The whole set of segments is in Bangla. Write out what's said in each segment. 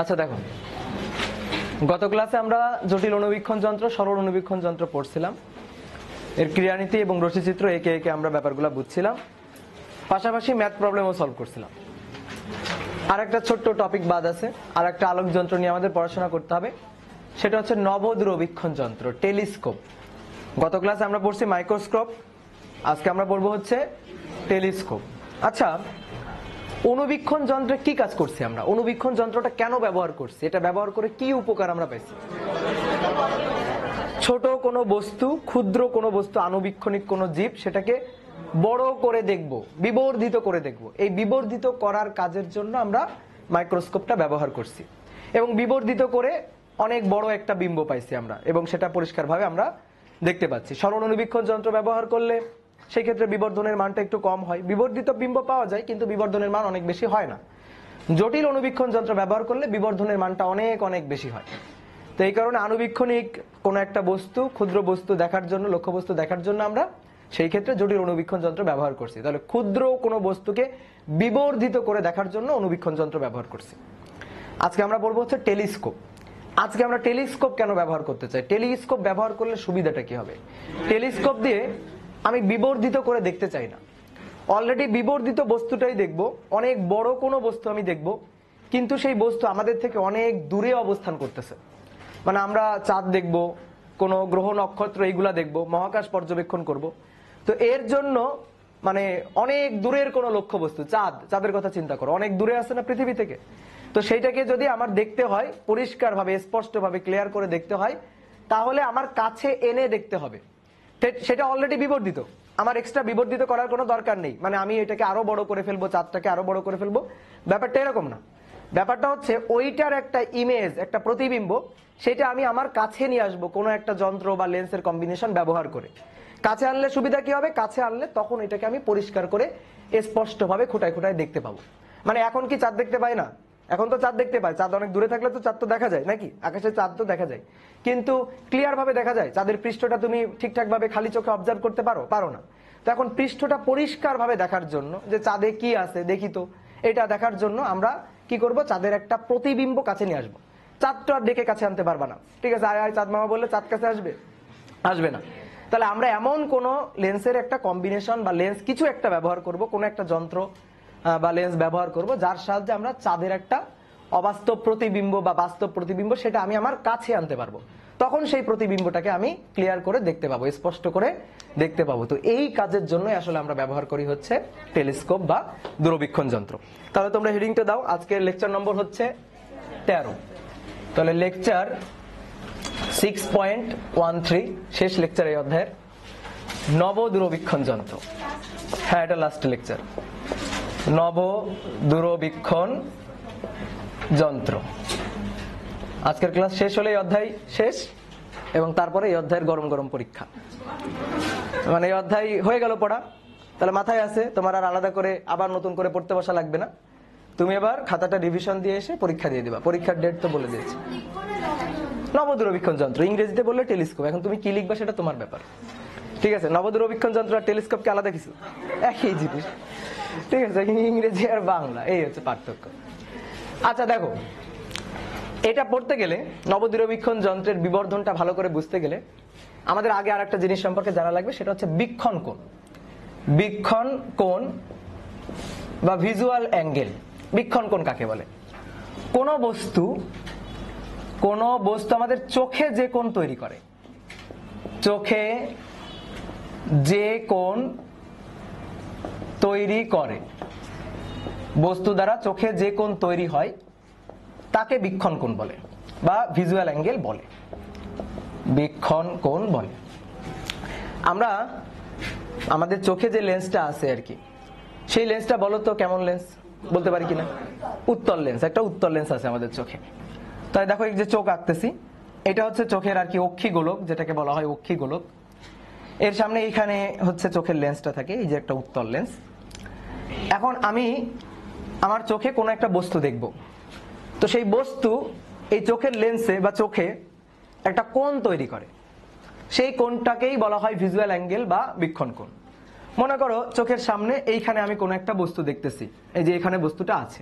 আচ্ছা দেখো, গত ক্লাসে আমরা জটিল অনুবীক্ষণ যন্ত্র, সরল অনুবীক্ষণ যন্ত্র পড়ছিলাম। এর ক্রিয়ানীতি এবং রশ্মিচিত্র একে একে আমরা ব্যাপারগুলো বুঝছিলাম, পাশাপাশি ম্যাথ প্রবলেমও সলভ করছিলাম। আর একটা ছোট্ট টপিক বাদ আছে, আর একটা আলোক যন্ত্র নিয়ে আমাদের পড়াশোনা করতে হবে, সেটা হচ্ছে নবদূরবীক্ষণ যন্ত্র, টেলিস্কোপ। গত ক্লাসে আমরা পড়ছি মাইক্রোস্কোপ, আজকে আমরা পড়বো হচ্ছে টেলিস্কোপ। আচ্ছা, অনুবীক্ষণ যন্ত্রে কি কাজ করছি আমরা? অনুবীক্ষণ যন্ত্রটা কেন ব্যবহার করছি? এটা ব্যবহার করে কি উপকার আমরা পাইছি? ছোট কোনো বস্তু, ক্ষুদ্র কোনো বস্তু, আণুবীক্ষণিক কোনো জীব, সেটাকে বড় করে দেখব, বিবর্ধিত করে দেখব। এই বিবর্ধিত করার কাজের জন্য আমরা মাইক্রোস্কোপটা ব্যবহার করছি, এবং বিবর্ধিত করে অনেক বড় একটা বিম্ব পাইছি আমরা, এবং সেটা পরিষ্কারভাবে আমরা দেখতে পাচ্ছি। সরল অনুবীক্ষণ যন্ত্র ব্যবহার করলে সেই ক্ষেত্রে বিবর্ধনের মানটা একটু কম হয়, বিবর্ধিত বিম্ব পাওয়া যায় কিন্তু বিবর্ধনের মান অনেক বেশি হয় না। জটিল অনুবীক্ষণ যন্ত্র ব্যবহার করলে বিবর্ধনের মানটা অনেক অনেক বেশি হয়। তো এই কারণে আণুবীক্ষণিক কোনো একটা বস্তু, ক্ষুদ্র বস্তু দেখার জন্য, লক্ষ্যবস্তু দেখার জন্য আমরা সেই ক্ষেত্রে জটিল অনুবীক্ষণ যন্ত্র ব্যবহার করছি। তাহলে ক্ষুদ্র কোনো বস্তুকে বিবর্ধিত করে দেখার জন্য অনুবীক্ষণ যন্ত্র ব্যবহার করছি। আজকে আমরা বলবো হচ্ছে টেলিস্কোপ। আজকে আমরা টেলিস্কোপ কেন ব্যবহার করতে চাই, টেলিস্কোপ ব্যবহার করলে সুবিধাটা কি হবে? টেলিস্কোপ দিয়ে আমি বিবর্ধিত করে দেখতে চাই না, অলরেডি বিবর্ধিত বস্তুটাই দেখব। অনেক বড় কোনো বস্তু আমি দেখব, কিন্তু সেই বস্তু আমাদের থেকে অনেক দূরে অবস্থান করতেছে। মানে আমরা চাঁদ দেখব, কোনো গ্রহ নক্ষত্র, এইগুলা দেখব, মহাকাশ পর্যবেক্ষণ করব। তো এর জন্য মানে অনেক দূরের কোনো লক্ষ্য বস্তু, চাঁদের কথা চিন্তা করো, অনেক দূরে আছে না পৃথিবী থেকে। তো সেইটাকে যদি আমার দেখতে হয় পরিষ্কারভাবে, স্পষ্টভাবে, ক্লিয়ার করে দেখতে হয়, তাহলে আমার কাছে এনে দেখতে হবে। সেটা অলরেডি বিবর্ধিত, আমার এক্সট্রা বিবর্ধিত করার কোনো দরকার নেই। মানে আমি এটাকে আরো বড় করে ফেলবো, চাঁদটাকে আরো বড় করে ফেলবো, ব্যাপারটা এরকম না। ব্যাপারটা হচ্ছে ওইটার একটা ইমেজ, একটা প্রতিবিম্ব, সেটা আমি আমার কাছে নিয়ে আসবো কোনো একটা যন্ত্র বা লেন্সের কম্বিনেশন ব্যবহার করে। কাছে আনলে সুবিধা কি হবে? কাছে আনলে তখন এটাকে আমি পরিষ্কার করে স্পষ্টভাবে খুঁটায় খুঁটায় দেখতে পাবো। মানে এখন কি চাঁদ দেখতে পাই না? এখন তো চাঁদ দেখতে পাই, চাঁদ অনেক দূরে থাকলে তো চাঁদ তো দেখা যায় নাকি, আকাশে চাঁদ তো দেখা যায়, কিন্তু ক্লিয়ার ভাবে দেখা যায়? চাঁদের পৃষ্ঠটা তুমি ঠিকঠাক ভাবে খালি চোখে অবজার্ভ করতে পারো না। তো এখন পৃষ্ঠটা পরিষ্কার ভাবে দেখার জন্য, যে চাঁদে কি আছে দেখি তো, এটা দেখার জন্য আমরা কি করব? চাঁদের একটা প্রতিবিম্ব কাছে নিয়ে আসবো। চাঁদটা আর ডেকে কাছে আনতে পারবা না, ঠিক আছে, আয় আয় চাঁদ মামা বললে চাঁদ কাছে আসবে না। তাহলে আমরা এমন কোন লেন্সের একটা কম্বিনেশন বা লেন্স কিছু একটা ব্যবহার করব, কোন একটা যন্ত্র বা লেন্স ব্যবহার করব, যার সাহায্যে আমরা চাঁদের একটা অবাস্তব প্রতিবিম্ব বা বাস্তব প্রতিবিম্ব সেটা আমি আমার কাছে আনতে পারবো। তখন সেই প্রতিবিম্বটাকে আমি ক্লিয়ার করে দেখতে পাবো, স্পষ্ট করে দেখতে পাবো। তো এই কাজের জন্য আসলে আমরা ব্যবহার করি হচ্ছে টেলিস্কোপ বা দূরবীক্ষণ যন্ত্র। তাহলে তোমরা হেডিংটা দাও, আজকের লেকচার নম্বর হচ্ছে 13। তাহলে লেকচার 6.13, শেষ লেকচার এই অধ্যায়ের, নব দূরবীক্ষণ যন্ত্র। হ্যাঁ, এটা লাস্ট লেকচার, নব দূরবীক্ষণ যন্ত্র। আজকের ক্লাস শেষ হলে এই অধ্যায় শেষ, এবং তারপরে এই অধ্যায়ের গরম গরম পরীক্ষা। মানে এই অধ্যায় হয়ে গেল পড়া, তাহলে মাথায় আছে, তোমার আর আলাদা করে আবার নতুন করে পড়তে বসা লাগবে না। তুমি এবার খাতাটা রিভিশন দিয়ে এসে পরীক্ষা দিয়ে দিবা। পরীক্ষার ডেট তো বলে দিয়েছি। নবদূরবীক্ষণ যন্ত্র, ইংরেজিতে বললে টেলিস্কোপ। এখন তুমি কি লিখবা সেটা তোমার ব্যাপার, ঠিক আছে? নবদূরবীক্ষণ যন্ত্র আর টেলিস্কোপকে আলাদা কিছু, একই জিনিস, ঠিক আছে? ইংরেজি আর বাংলা, এই হচ্ছে পার্থক্য। আচ্ছা দেখো, এটা পড়তে গেলে, নবদূরবীক্ষণ যন্ত্রের বিবর্ধনটা ভালো করে বুঝতে গেলে আমাদের আগে আর একটা জিনিস সম্পর্কে জানা লাগবে, সেটা হচ্ছে বীক্ষণ কোণ। বীক্ষণ কোণ বা ভিজুয়াল অ্যাঙ্গেল। বীক্ষণ কোণ কাকে বলে? কোন বস্তু আমাদের চোখে যে কোণ তৈরি করে, চোখে যে কোণ তৈরি করে, বস্তু দ্বারা চোখে যে কোণ তৈরি হয় তাকে বীক্ষণ কোণ বলে বা ভিজুয়াল অ্যাঙ্গেল বলে, বীক্ষণ কোণ বলে। আমরা আমাদের চোখে যে লেন্সটা আছে আর কি, সেই লেন্সটা বলো তো কেমন লেন্স, বলতে পারি কিনা? উত্তল লেন্স, একটা উত্তল লেন্স আছে আমাদের চোখে। তাই দেখো, এই যে চোখ আঁকতেছি, এটা হচ্ছে চোখের আর কি অক্ষি গোলক, যেটাকে বলা হয় অক্ষি গোলক। এর সামনে এইখানে হচ্ছে চোখের লেন্সটা থাকে, এই যে একটা উত্তল লেন্স। এখন আমি আমার চোখে কোনো একটা বস্তু দেখব, তো সেই বস্তু এই চোখের লেন্সে বা চোখে একটা কোণ তৈরি করে, সেই কোণটাকেই বলা হয় ভিজুয়াল অ্যাঙ্গেল বা বীক্ষণ কোণ। মনে করো চোখের সামনে এইখানে আমি কোনো একটা বস্তু দেখতেছি, এই যে এখানে বস্তুটা আছে,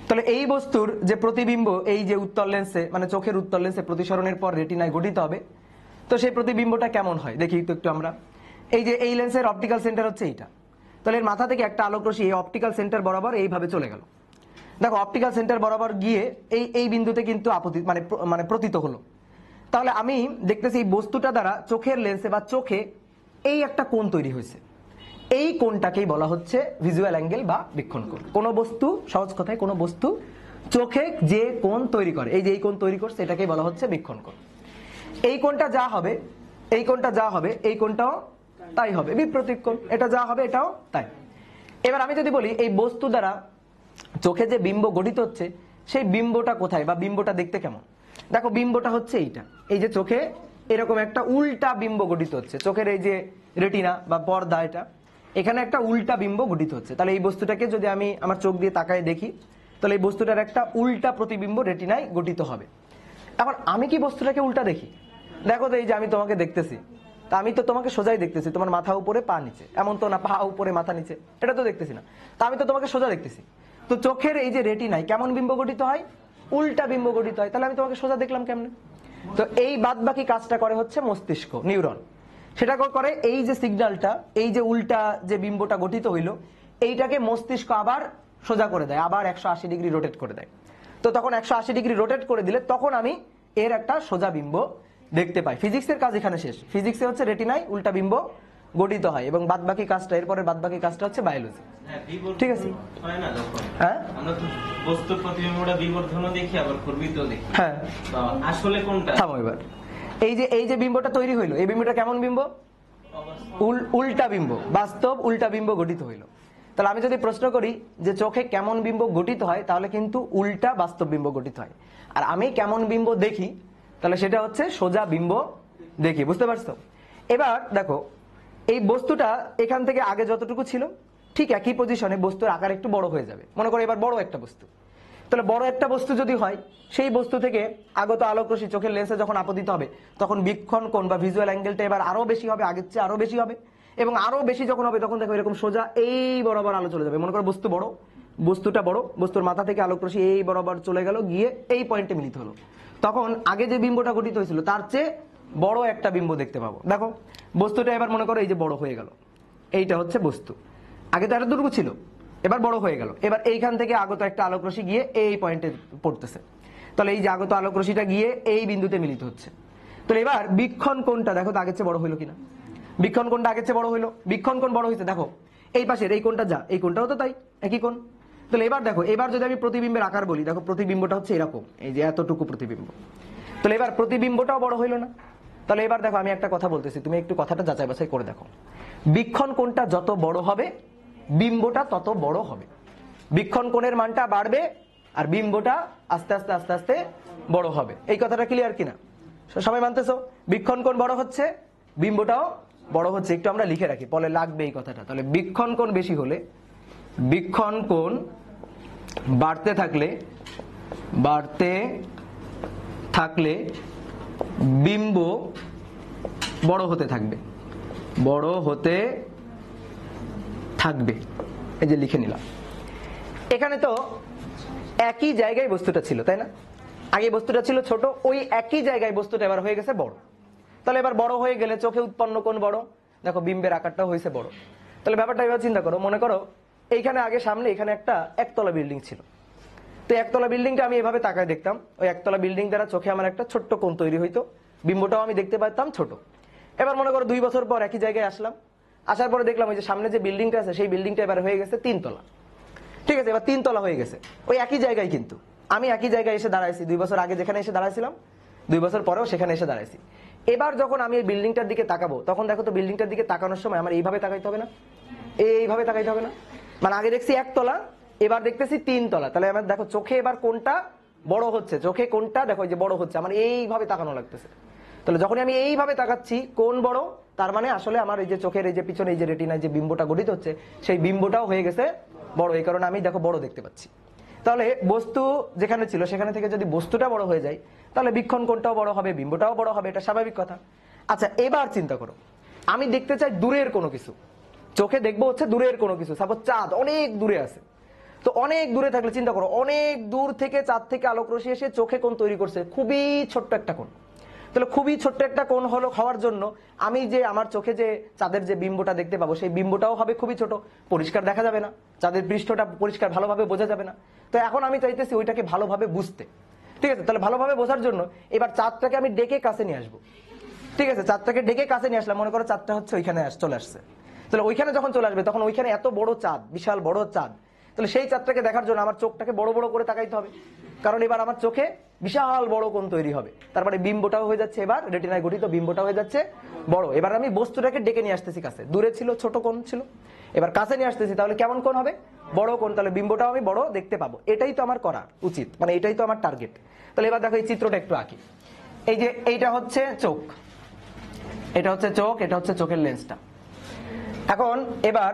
তো তাহলে এই বস্তুর যে প্রতিবিম্ব এই যে উত্তল লেন্সে মানে চোখের উত্তল লেন্সে প্রতিসরণের পর রেটিনায় গঠিত হবে, তো সেই প্রতিবিম্বটা কেমন হয় দেখি তো একটু আমরা। এই যে এই লেন্সের অপটিক্যাল সেন্টার হচ্ছে এইটা, তাহলে এর মাথা থেকে একটা আলোক রশ্মি এই অপটিক্যাল সেন্টার বরাবর এইভাবে চলে গেল। দেখো অপটিক্যাল সেন্টার বরাবর গিয়ে এই বিন্দুতে কিন্তু আপতিত মানে প্রতীত হলো। তাহলে আমি দেখতেছি এই বস্তুটা দ্বারা চোখের লেন্সে বা চোখে এই একটা কোণ তৈরি হয়েছে, এই কোণটাকেই বলা হচ্ছে ভিজুয়াল অ্যাঙ্গেল বা বীক্ষণ কোণ। কোন বস্তু, সহজ কথায় কোন বস্তু চোখে যে কোণ তৈরি করে, এই যে এই কোণ তৈরি করছে এটাকেই বলা হচ্ছে বীক্ষণ কোণ। এই কোণটা যা হবে, এই কোণটা যা হবে, এই কোণটাও তাই হবে, বিপরীত কোণ। এটা যা হবে এটাও তাই। এবার আমি যদি বলি এই বস্তু দ্বারা চোখে যে বিম্ব গঠিত হচ্ছে সেই বিম্বটা কোথায় বা বিম্বটা দেখতে কেমন। দেখো বিম্বটা হচ্ছে এইটা, এই যে চোখে এরকম একটা উল্টা বিম্ব গঠিত হচ্ছে, চোখের এই যে রেটিনা বা পর্দা এটা, এখানে একটা উল্টা বিম্ব গঠিত হচ্ছে। তাহলে এই বস্তুটাকে যদি আমি আমার চোখ দিয়ে তাকায় দেখি তাহলে এই বস্তুটার একটা উল্টা প্রতিবিম্ব রেটিনায় গঠিত হবে। এখন আমি কি বস্তুটাকে উল্টা দেখি? দেখো তো এই যে আমি তোমাকে দেখতেছি, তা আমি তো তোমাকে সোজাই দেখতেছি, তোমার মাথা উপরে পা নিচে, এমন তো না পা উপরে মাথা নিচে, এটা তো দেখতেছি না, তা আমি তো তোমাকে সোজা দেখতেছি। তো চোখের এই যে রেটিনায় কেমন বিম্ব গঠিত হয়? উল্টা বিম্ব গঠিত হয়। তাহলে আমি তোমাকে সোজা দেখলাম কেমনে? তো এই বাদ বাকি কাজটা করে হচ্ছে মস্তিষ্ক, নিউরন। সেটা করে এই যে সিগন্যালটা, এই যে উল্টা যে বিম্বটা গঠিত হইলো এইটাকে মস্তিষ্ক আবার সোজা করে দেয়, আবার 180 ডিগ্রি রোটেট করে দেয়। তো তখন 180 ডিগ্রি রোটেট করে দিলে তখন আমি এর একটা সোজা বিম্ব দেখতে পাই। ফিজিক্সের কাজ এখানে শেষ। ফিজিক্সে হচ্ছে রেটিনায় উল্টা বিম্ব গঠিত হয় এবং বাদ বাকি কাজটা, এরপরে বাদ বাকি কাজটা হচ্ছে বায়োলজি। ঠিক আছে? হ্যাঁ, আমরা তো বস্তুর প্রতিবিম্বটা বিবর্ধনও দেখি আবার ঘূর্ণিতও দেখি। হ্যাঁ, তো আসলে কোনটা? থামো এবার। এই যে বিম্বটা তৈরি হইলো, এই বিম্বটা কেমন বিম্ব? উল্টা বিম্ব, বাস্তব উল্টা বিম্ব গঠিত হইলো। তাহলে আমি যদি প্রশ্ন করি যে চোখে কেমন বিম্ব গঠিত হয়, তাহলে কিন্তু উল্টা বাস্তব বিম্ব গঠিত হয়। আর আমি কেমন বিম্ব দেখি, তাহলে সেটা হচ্ছে সোজা বিম্ব দেখি। বুঝতে পারছো? এবার দেখো এই বস্তুটা এখান থেকে আগে যতটুকু ছিল ঠিক একই পজিশনে বস্তুর আকার একটু বড় হয়ে যাবে। মনে করো এবার বড় একটা বস্তু, তাহলে বড় একটা বস্তু যদি হয় সেই বস্তু থেকে আগত আলোক রশ্মি চোখের লেন্সে যখন আপতিত হবে তখন বীক্ষণ কোণ বা ভিজুয়াল অ্যাঙ্গেলটা এবার আরো বেশি হবে, আগের চেয়ে আরো বেশি হবে। এবং আরো বেশি যখন হবে তখন দেখো এরকম সোজা এই বরাবর আলো চলে যাবে। মনে করো বস্তু বড়, বস্তুটা বড়, বস্তুর মাথা থেকে আলোক রশ্মি এই বরাবর চলে গেল, গিয়ে এই পয়েন্টে মিলিত হলো। তখন আগে যে বিম্বটা গঠিত হয়েছিল তার চেয়ে বড় একটা বিম্ব দেখতে পাবো। দেখো বস্তুটা এবার মনে করো এই যে বড় হয়ে গেল, এইটা হচ্ছে বস্তু। আগে তো এতটুকু ছিল, এবার বড় হয়ে গেল। এবার এইখান থেকে আগত একটা আলোক রশ্মি গিয়ে এই পয়েন্টে পড়তেছে, তাহলে এই যে আগত আলোক রশ্মিটা গিয়ে এই বিন্দুতে মিলিত হচ্ছে। তাহলে এবার বীক্ষণ কোণটা দেখো তো আগের চেয়ে বড় হইলো কিনা। বীক্ষণ কোণটা আগের চেয়ে বড় হইলো, বীক্ষণ কোণ বড় হয়েছে। দেখো এই পাশের এই কোণটা যা, এই কোণটাও তো তাই একই কোণ। তাহলে এবার দেখো, এবার যদি আমি প্রতিবিম্বের আকার বলি, দেখো প্রতিবিম্বটা হচ্ছে এরকম, এই যে এতটুকু প্রতিবিম্ব। তাহলে এবার প্রতিবিম্বটাও বড় হইলো না? তাহলে এবার দেখো আমি একটা কথা বলতেছি, তুমি একটু কথাটা যাচাই বাছাই করে দেখো। বীক্ষণ কোণটা যত বড় হবে বিম্বটা তত বড় হবে। বীক্ষণ কোণের মানটা বাড়বে আর বিম্বটা আস্তে আস্তে আস্তে আস্তে বড় হবে। এই কথাটা ক্লিয়ার কিনা? সবাই মানতেছো? বীক্ষণ কোণ বড় হচ্ছে, বিম্বটাও বড় হচ্ছে। একটু আমরা লিখে রাখি, পরে লাগবে এই কথাটা। তাহলে বীক্ষণ কোণ বেশি হলে, বীক্ষণ কোণ বাড়তে থাকলে বিম্ব বড় হতে থাকবে, বড় হতে থাকবে। এই যে লিখে নিলাম। এখানে তো একই জায়গায় বস্তুটা ছিল, তাই না? আগে বস্তুটা ছিল ছোট, ওই একই জায়গায় বস্তুটা এবার হয়ে গেছে বড়। তাহলে এবার বড় হয়ে গেলে চোখে উৎপন্ন কোণ বড়, দেখো বিম্বের আকারটা হয়েছে বড়। তাহলে ব্যাপারটা এবার চিন্তা করো, মনে করো এইখানে আগে সামনে এখানে একটা একতলা বিল্ডিং ছিল। তো একতলা বিল্ডিংটা আমি এভাবে তাকায় দেখতাম, ওই একতলা বিল্ডিং দ্বারা চোখে আমার একটা ছোট্ট কোণ তৈরি হইতো, বিম্বটাও আমি দেখতে পারতাম ছোট। এবার মনে করো 2 বছর পর একই জায়গায় আসলাম, আসার পরে দেখলাম ওই যে সামনে যে বিল্ডিংটা আছে সেই বিল্ডিংটা এবার হয়ে গেছে 3 তলা। ঠিক আছে, এবার 3 তলা হয়ে গেছে ওই একই জায়গায়, কিন্তু আমি একই জায়গায় এসে দাঁড়াইছি। 2 বছর আগে যেখানে এসে দাঁড়াইছিলাম 2 বছর পরেও সেখানে এসে দাঁড়াইছি। এবার যখন আমি এই বিল্ডিংটার দিকে তাকাবো তখন দেখো তো বিল্ডিংটার দিকে তাকানোর সময় আমার এইভাবে তাকাইতে হবে না, এইভাবে তাকাইতে হবে না? মানে আগে দেখছি 1 তলা, এবার দেখতেছি 3 তলা। তাহলে আমার দেখো চোখে এবার কোনটা বড় হচ্ছে, চোখে কোনটা দেখো যে বড় হচ্ছে, আমার এইভাবে তাকানো লাগতেছে। তাহলে যখন আমি এইভাবে তাকাচ্ছি কোন বড়, তার মানে আসলে আমার এই যে চোখের এই যে পিছনে এই যে রেটিনায় যে বিম্বটা গঠিত হচ্ছে সেই বিম্বটাও হয়ে গেছে বড়, এই কারণে আমি দেখো বড় দেখতে পাচ্ছি। তাহলে বস্তু যেখানে ছিল সেখানে থেকে যদি বস্তুটা বড় হয়ে যায় তাহলে বীক্ষণ কোণটাও বড় হবে, বিম্বটাও বড় হবে, এটা স্বাভাবিক কথা। আচ্ছা এবার চিন্তা করো, আমি দেখতে চাই দূরের কোনো কিছু, চোখে দেখবো হচ্ছে দূরের কোনো কিছু, সাপোজ চাঁদ অনেক দূরে আছে। তো অনেক দূরে থাকলে চিন্তা করো, অনেক দূর থেকে চাঁদ থেকে আলোক রশ্মি এসে চোখে কোণ তৈরি করছে, খুবই ছোট্ট একটা কোণ। তাহলে খুবই ছোট্ট একটা কোণ হওয়ার জন্য আমি যে আমার চোখে যে চাঁদের যে বিম্বটা দেখতে পাবো, সেই বিম্বটাও হবে খুবই ছোট, পরিষ্কার দেখা যাবে না, চাঁদের পৃষ্ঠটা পরিষ্কার ভালোভাবে বোঝা যাবে না। তো এখন আমি চাইতেছি ওইটাকে ভালোভাবে বুঝতে, ঠিক আছে? তাহলে ভালোভাবে বোঝার জন্য এবার চাঁদটাকে আমি ডেকে কাছে নিয়ে আসবো, ঠিক আছে? চাঁদটাকে ডেকে কাছে নিয়ে আসলাম, মনে করো চাঁদটা হচ্ছে ওইখানে চলে আসছে। তাহলে ওইখানে যখন চলে আসবে তখন ওইখানে এত বড় চাঁদ, বিশাল বড় চাঁদ, তাহলে সেই চাঁদটাকে দেখার জন্য আমার চোখটাকে বড় বড় করে তাকাইতে হবে, কারণ এবার আমার চোখে বিশাল বড় কোণ তৈরি হবে। তারপরে বিম্বটাও হয়ে যাচ্ছে, এবার রেটিনায় গঠিত বিম্বটা হয়ে যাচ্ছে বড়। এবার আমি বস্তুটাকে ডেকে নিয়ে আসতেছি কাছে, দূরে ছিল ছোট কোণ ছিল, এবার কাছে নিয়ে আসতেছি, তাহলে কেমন কোণ হবে? বড় কোণ। তাহলে বিম্বটাও আমি বড় দেখতে পাবো। এটাই তো আমার করা উচিত, মানে এটাই তো আমার টার্গেট। তাহলে এবার দেখো এই চিত্রটা একটু আঁকি। এই যে এইটা হচ্ছে চোখ, এটা হচ্ছে চোখ, এটা হচ্ছে চোখের লেন্সটা। এখন এবার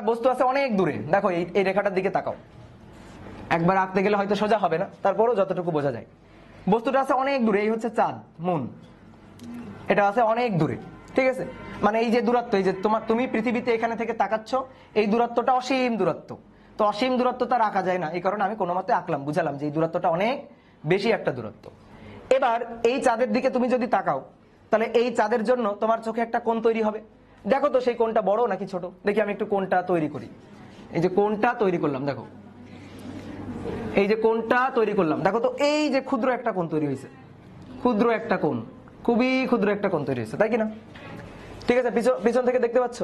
বস্তু আছে অনেক দূরে, দেখো এই রেখাটার দিকে তাকাও। একবার আঁকতে গেলে হয়তো সোজা হবে না, তারপরও যতটুকু বোঝা যায়। বস্তুটা আছে অনেক দূরে, এই হচ্ছে চাঁদ, মুন, এটা আছে অনেক দূরে, ঠিক আছে? মানে এই যে দূরত্ব, এই যে তুমি পৃথিবীতে এখানে থেকে তাকাচ্ছ, এই দূরত্বটা অসীম দূরত্ব। তো অসীম দূরত্ব তার আঁকা যায় না, এই কারণে আমি কোনো মতে আঁকলাম, বুঝালাম যে এই দূরত্বটা অনেক বেশি একটা দূরত্ব। এবার এই চাঁদের দিকে তুমি যদি তাকাও, তাহলে এই চাঁদের জন্য তোমার চোখে একটা কোণ তৈরি হবে। দেখো তো সেই কোণটা বড় নাকি ছোট, দেখি আমি একটু কোণটা তৈরি করি। এই যে কোণটা তৈরি করলাম, দেখো এই যে কোণটা তৈরি করলাম, দেখো তো এই যে ক্ষুদ্র একটা কোণ তৈরি হয়েছে, ক্ষুদ্র একটা কোণ, খুবই ক্ষুদ্র একটা কোণ তৈরি হয়েছে, তাই কিনা? ঠিক আছে, পিছন থেকে দেখতে পাচ্ছ,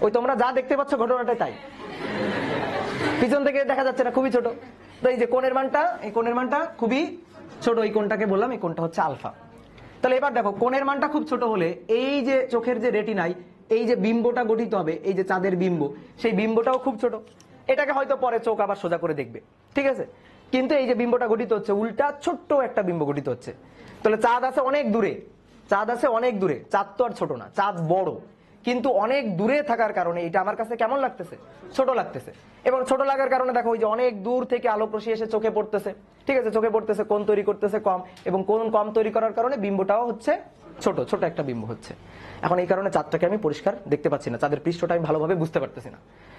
ওই তোমরা যা দেখতে পাচ্ছ ঘটনাটাই তাই, পিছন থেকে দেখা যাচ্ছে না, খুবই ছোট। তো এই যে কোণের মানটা, এই কোণের মানটা খুবই ছোট, এই কোণটাকে বললাম এই কোণটা হচ্ছে আলফা। তাহলে এবার দেখো কোণের মানটা খুব ছোট হলে এই যে চোখের যে রেটিনায় এই যে বিম্বটা গঠিত হবে, এই যে চাঁদের বিম্ব, সেই বিম্বটাও খুব ছোট। এটাকে হয়তো পরে চোখ আবার সোজা করে দেখবে, ঠিক আছে? কিন্তু এই যে বিম্বটা গঠিত হচ্ছে, উল্টা ছোট্ট একটা বিম্ব গঠিত হচ্ছে। তাহলে চাঁদ আছে অনেক দূরে, চাঁদ আছে অনেক দূরে, চাঁদ তো আর ছোট না, চাঁদ বড়, কিন্তু অনেক দূরে থাকার কারণে এটা আমার কাছে কেমন লাগতেছে? ছোট লাগতেছে। এবং ছোট লাগার কারণে দেখো ওই যে অনেক দূর থেকে আলোক রশ্মি এসে চোখে পড়তেছে, ঠিক আছে? চোখে পড়তেছে, কোণ তৈরি করতেছে কম, এবং কোণ কম তৈরি করার কারণে বিম্বটাও হচ্ছে ছোট, ছোট একটা বিম্ব হচ্ছে। এখন এই কারণে চাঁদটাকে আমি পরিষ্কার দেখতে পাচ্ছি না, চাঁদের পৃষ্ঠটা আমি ভালোভাবে বুঝতে পারতেছি না।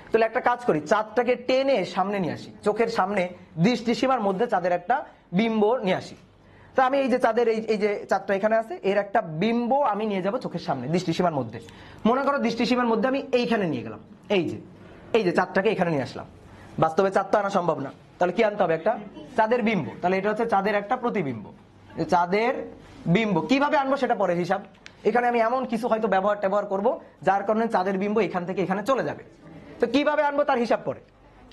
তাহলে একটা কাজ করি, চাঁদটাকে টেনে সামনে নিয়ে আসি, চোখের সামনে দৃষ্টিসীমার মধ্যে চাঁদের একটা বিম্ব নিয়ে আসি। তা আমি এই যে চাঁদের এই যে চাঁদটা এখানে আছে, এর একটা বিম্ব আমি নিয়ে যাব চোখের সামনে দৃষ্টিসীমার মধ্যে। মনে করো দৃষ্টিসীমার মধ্যে আমি এইখানে নিয়ে গেলাম, এই যে চাঁদটাকে এখানে নিয়ে আসলাম। বাস্তবে চাঁদ তো আনা সম্ভব না, তাহলে কি আনতে হবে? একটা চাঁদের বিম্ব। তাহলে এটা হচ্ছে চাঁদের একটা প্রতিবিম্ব, চাঁদের বিম্ব। কিভাবে আনবো সেটা পরে হিসাব। এখানে আমি এমন কিছু হয়তো ব্যবহার করব যার কারণে চাঁদের বিম্ব এখান থেকে এখানে চলে যাবে। তো কিভাবে আনবো তার হিসাব পরে,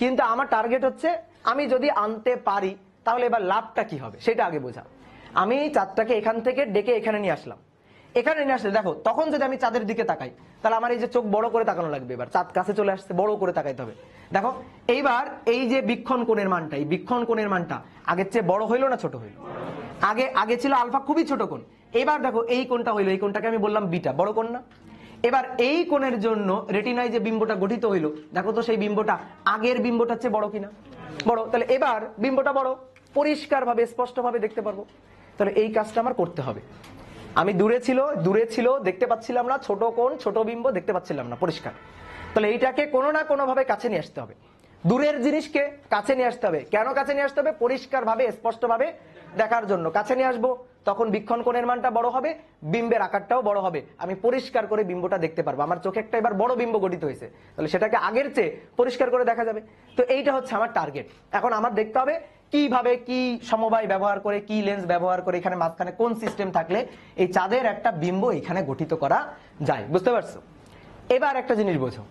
কিন্তু আমার টার্গেট হচ্ছে আমি যদি আনতে পারি তাহলে এবার লাভটা কি হবে সেটা আগে বোঝা। আমি চাঁদটাকে এখান থেকে ডেকে এখানে নিয়ে আসলাম, এখানে নিয়ে আসলে দেখো তখন যদি আমি চাঁদের দিকে তাকাই, তাহলে আমার এই যে চোখ বড় করে তাকানো লাগবে, এবার চাঁদ কাছে চলে আসছে, বড় করে তাকাইতে হবে। দেখো এইবার এই যে বীক্ষণ কোণের মানটা, এই বীক্ষণ কোণের মানটা আগের চেয়ে বড় হইলো না ছোট হইলো? আগে ছিল আলফা, খুবই ছোট কোণ। এবার দেখো এই কোণটা হইলো, এই কোণটাকে আমি বললাম বিটা, বড় কোণ না? এবার এই কোণের জন্য রেটিনায় যে বিম্বটা গঠিত হইলো, দেখো তো সেই বিম্বটা আগের বিম্বটার চেয়ে বড় কিনা? বড়। তাহলে এবার বিম্বটা বড়, পরিষ্কার ভাবে স্পষ্ট ভাবে দেখতে পারবো। তাহলে এই কাজটা আমার করতে হবে। আমি দূরে ছিল দেখতে পাচ্ছিলাম না, ছোট কোণ ছোট বিম্ব দেখতে পাচ্ছিলাম না পরিষ্কার। তাহলে এইটাকে কোনো না কোনো ভাবে কাছে নিয়ে আসতে হবে, দূরের জিনিসকে কাছে নিয়ে আসতে হবে। কেন কাছে নিয়ে আসতে হবে? পরিষ্কার ভাবে স্পষ্ট ভাবে দেখার জন্য কাছে নিয়ে আসবো, তখন বীক্ষণ কোণের মানটা বড় হবে, বিম্বের আকারটাও বড় হবে, আমি পরিষ্কার করে বিম্বটা দেখতে পারবো। আমার চোখে একটা এবার বড় বিম্ব গঠিত হয়েছে, তাহলে সেটাকে আগের চেয়ে পরিষ্কার করে দেখা যাবে। তো এইটা হচ্ছে আমার টার্গেট। এখন আমার দেখতে হবে কিভাবে, কি সমবায় ব্যবহার করে, কি লেন্স ব্যবহার করে, এখানে মাঝখানে কোন সিস্টেম থাকলে এই চাঁদের একটা বিম্ব এখানে গঠিত করা যায়। বুঝতে পারছো? এবার একটা জিনিস বোঝো,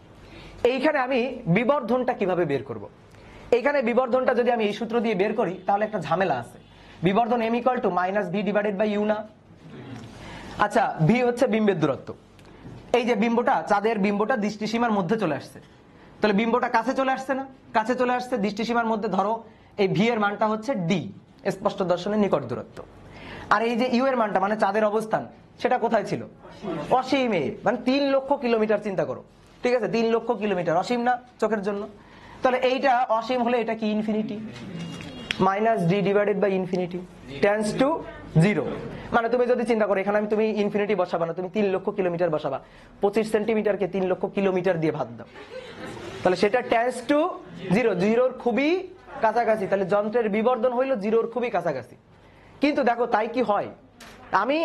এইখানে আমি বিবর্ধনটা কিভাবে বের করব। এইখানে বিবর্ধনটা যদি আমি এই সূত্র দিয়ে বের করি তাহলে একটা ঝামেলা আছে। বিবর্ধন m = -v / u না? আচ্ছা, v হচ্ছে বিম্বের দূরত্ব। এই যে বিম্বটা, চাঁদের বিম্বটা দৃষ্টিসীমার মধ্যে চলে আসছে, তাহলে বিম্বটা কাছে চলে আসছে না? কাছে চলে আসছে দৃষ্টিসীমার মধ্যে। ধরো এই v এর মানটা হচ্ছে d, স্পষ্ট দর্শনের নিকট দূরত্ব। আর এই যে u এর মানটা মানে চাঁদের অবস্থান, সেটা কোথায় ছিল? অসীমে, মানে 3 লক্ষ কিলোমিটার। চিন্তা করো, ঠিক আছে? 3 লক্ষ কিলোমিটার, অসীম না চোখের জন্য? তাহলে এইটা অসীম হলে এটা কি? ইনফিনিটি। -d / tends to 0। মানে তুমি যদি চিন্তা করো, এখানে তুমি ইনফিনিটি বসাবা না, তুমি 3 লক্ষ কিলোমিটার বসাবা। 25 সেন্টিমিটারকে 3 লক্ষ কিলোমিটার দিয়ে ভাগ দাও, তাহলে সেটা টেন্ডস টু জিরো, জিরোর খুবই কাছাকাছি, তাহলে যন্ত্রের বিবর্ধন হইল জিরোর খুবই কাছাকাছি। কিন্তু দেখো তাই কি হয়, আমি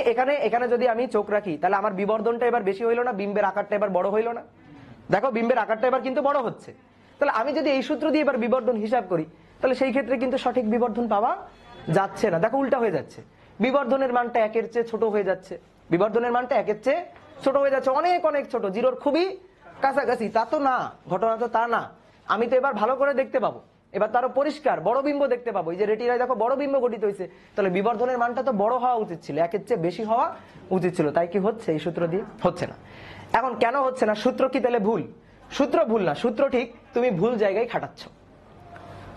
এখানে যদি আমি চোখ রাখি তাহলে আমার বিবর্ধনটা এবার বেশি হইলো না, বিম্বের আকারটা এবার বড় হইলো না? দেখো বিম্বের আকারটা এবার কিন্তু বড় হচ্ছে। তাহলে আমি যদি এই সূত্র দিয়ে এবার বিবর্ধন হিসাব করি তাহলে সেই ক্ষেত্রে কিন্তু সঠিক বিবর্ধন পাওয়া যাচ্ছে না, দেখো উল্টা হয়ে যাচ্ছে, বিবর্ধনের মানটা একের চেয়ে ছোট হয়ে যাচ্ছে, বিবর্ধনের মানটা একের চেয়ে ছোট হয়ে যাচ্ছে, অনেক অনেক ছোট, জিরোর খুবই কাছাকাছি। তা তো না, ঘটনা তো তা না। আমি তো এবার ভালো করে দেখতে পাবো, এবার তারও পরিষ্কার বড় বিম্ব দেখতে পাবো, এই যে রেটিনায় দেখো বড় বিম্ব গঠিত হয়েছে, তাহলে বিবর্ধনের মানটা তো বড় হওয়া উচিত ছিল, একের চেয়ে বেশি হওয়া উচিত ছিল। তাই কি হচ্ছে এই সূত্র দিয়ে? হচ্ছে না। এখন কেন হচ্ছে না? সূত্র কি তাহলে ভুল? সূত্র ভুল না, সূত্র ঠিক, তুমি ভুল জায়গায় খাটাচ্ছ।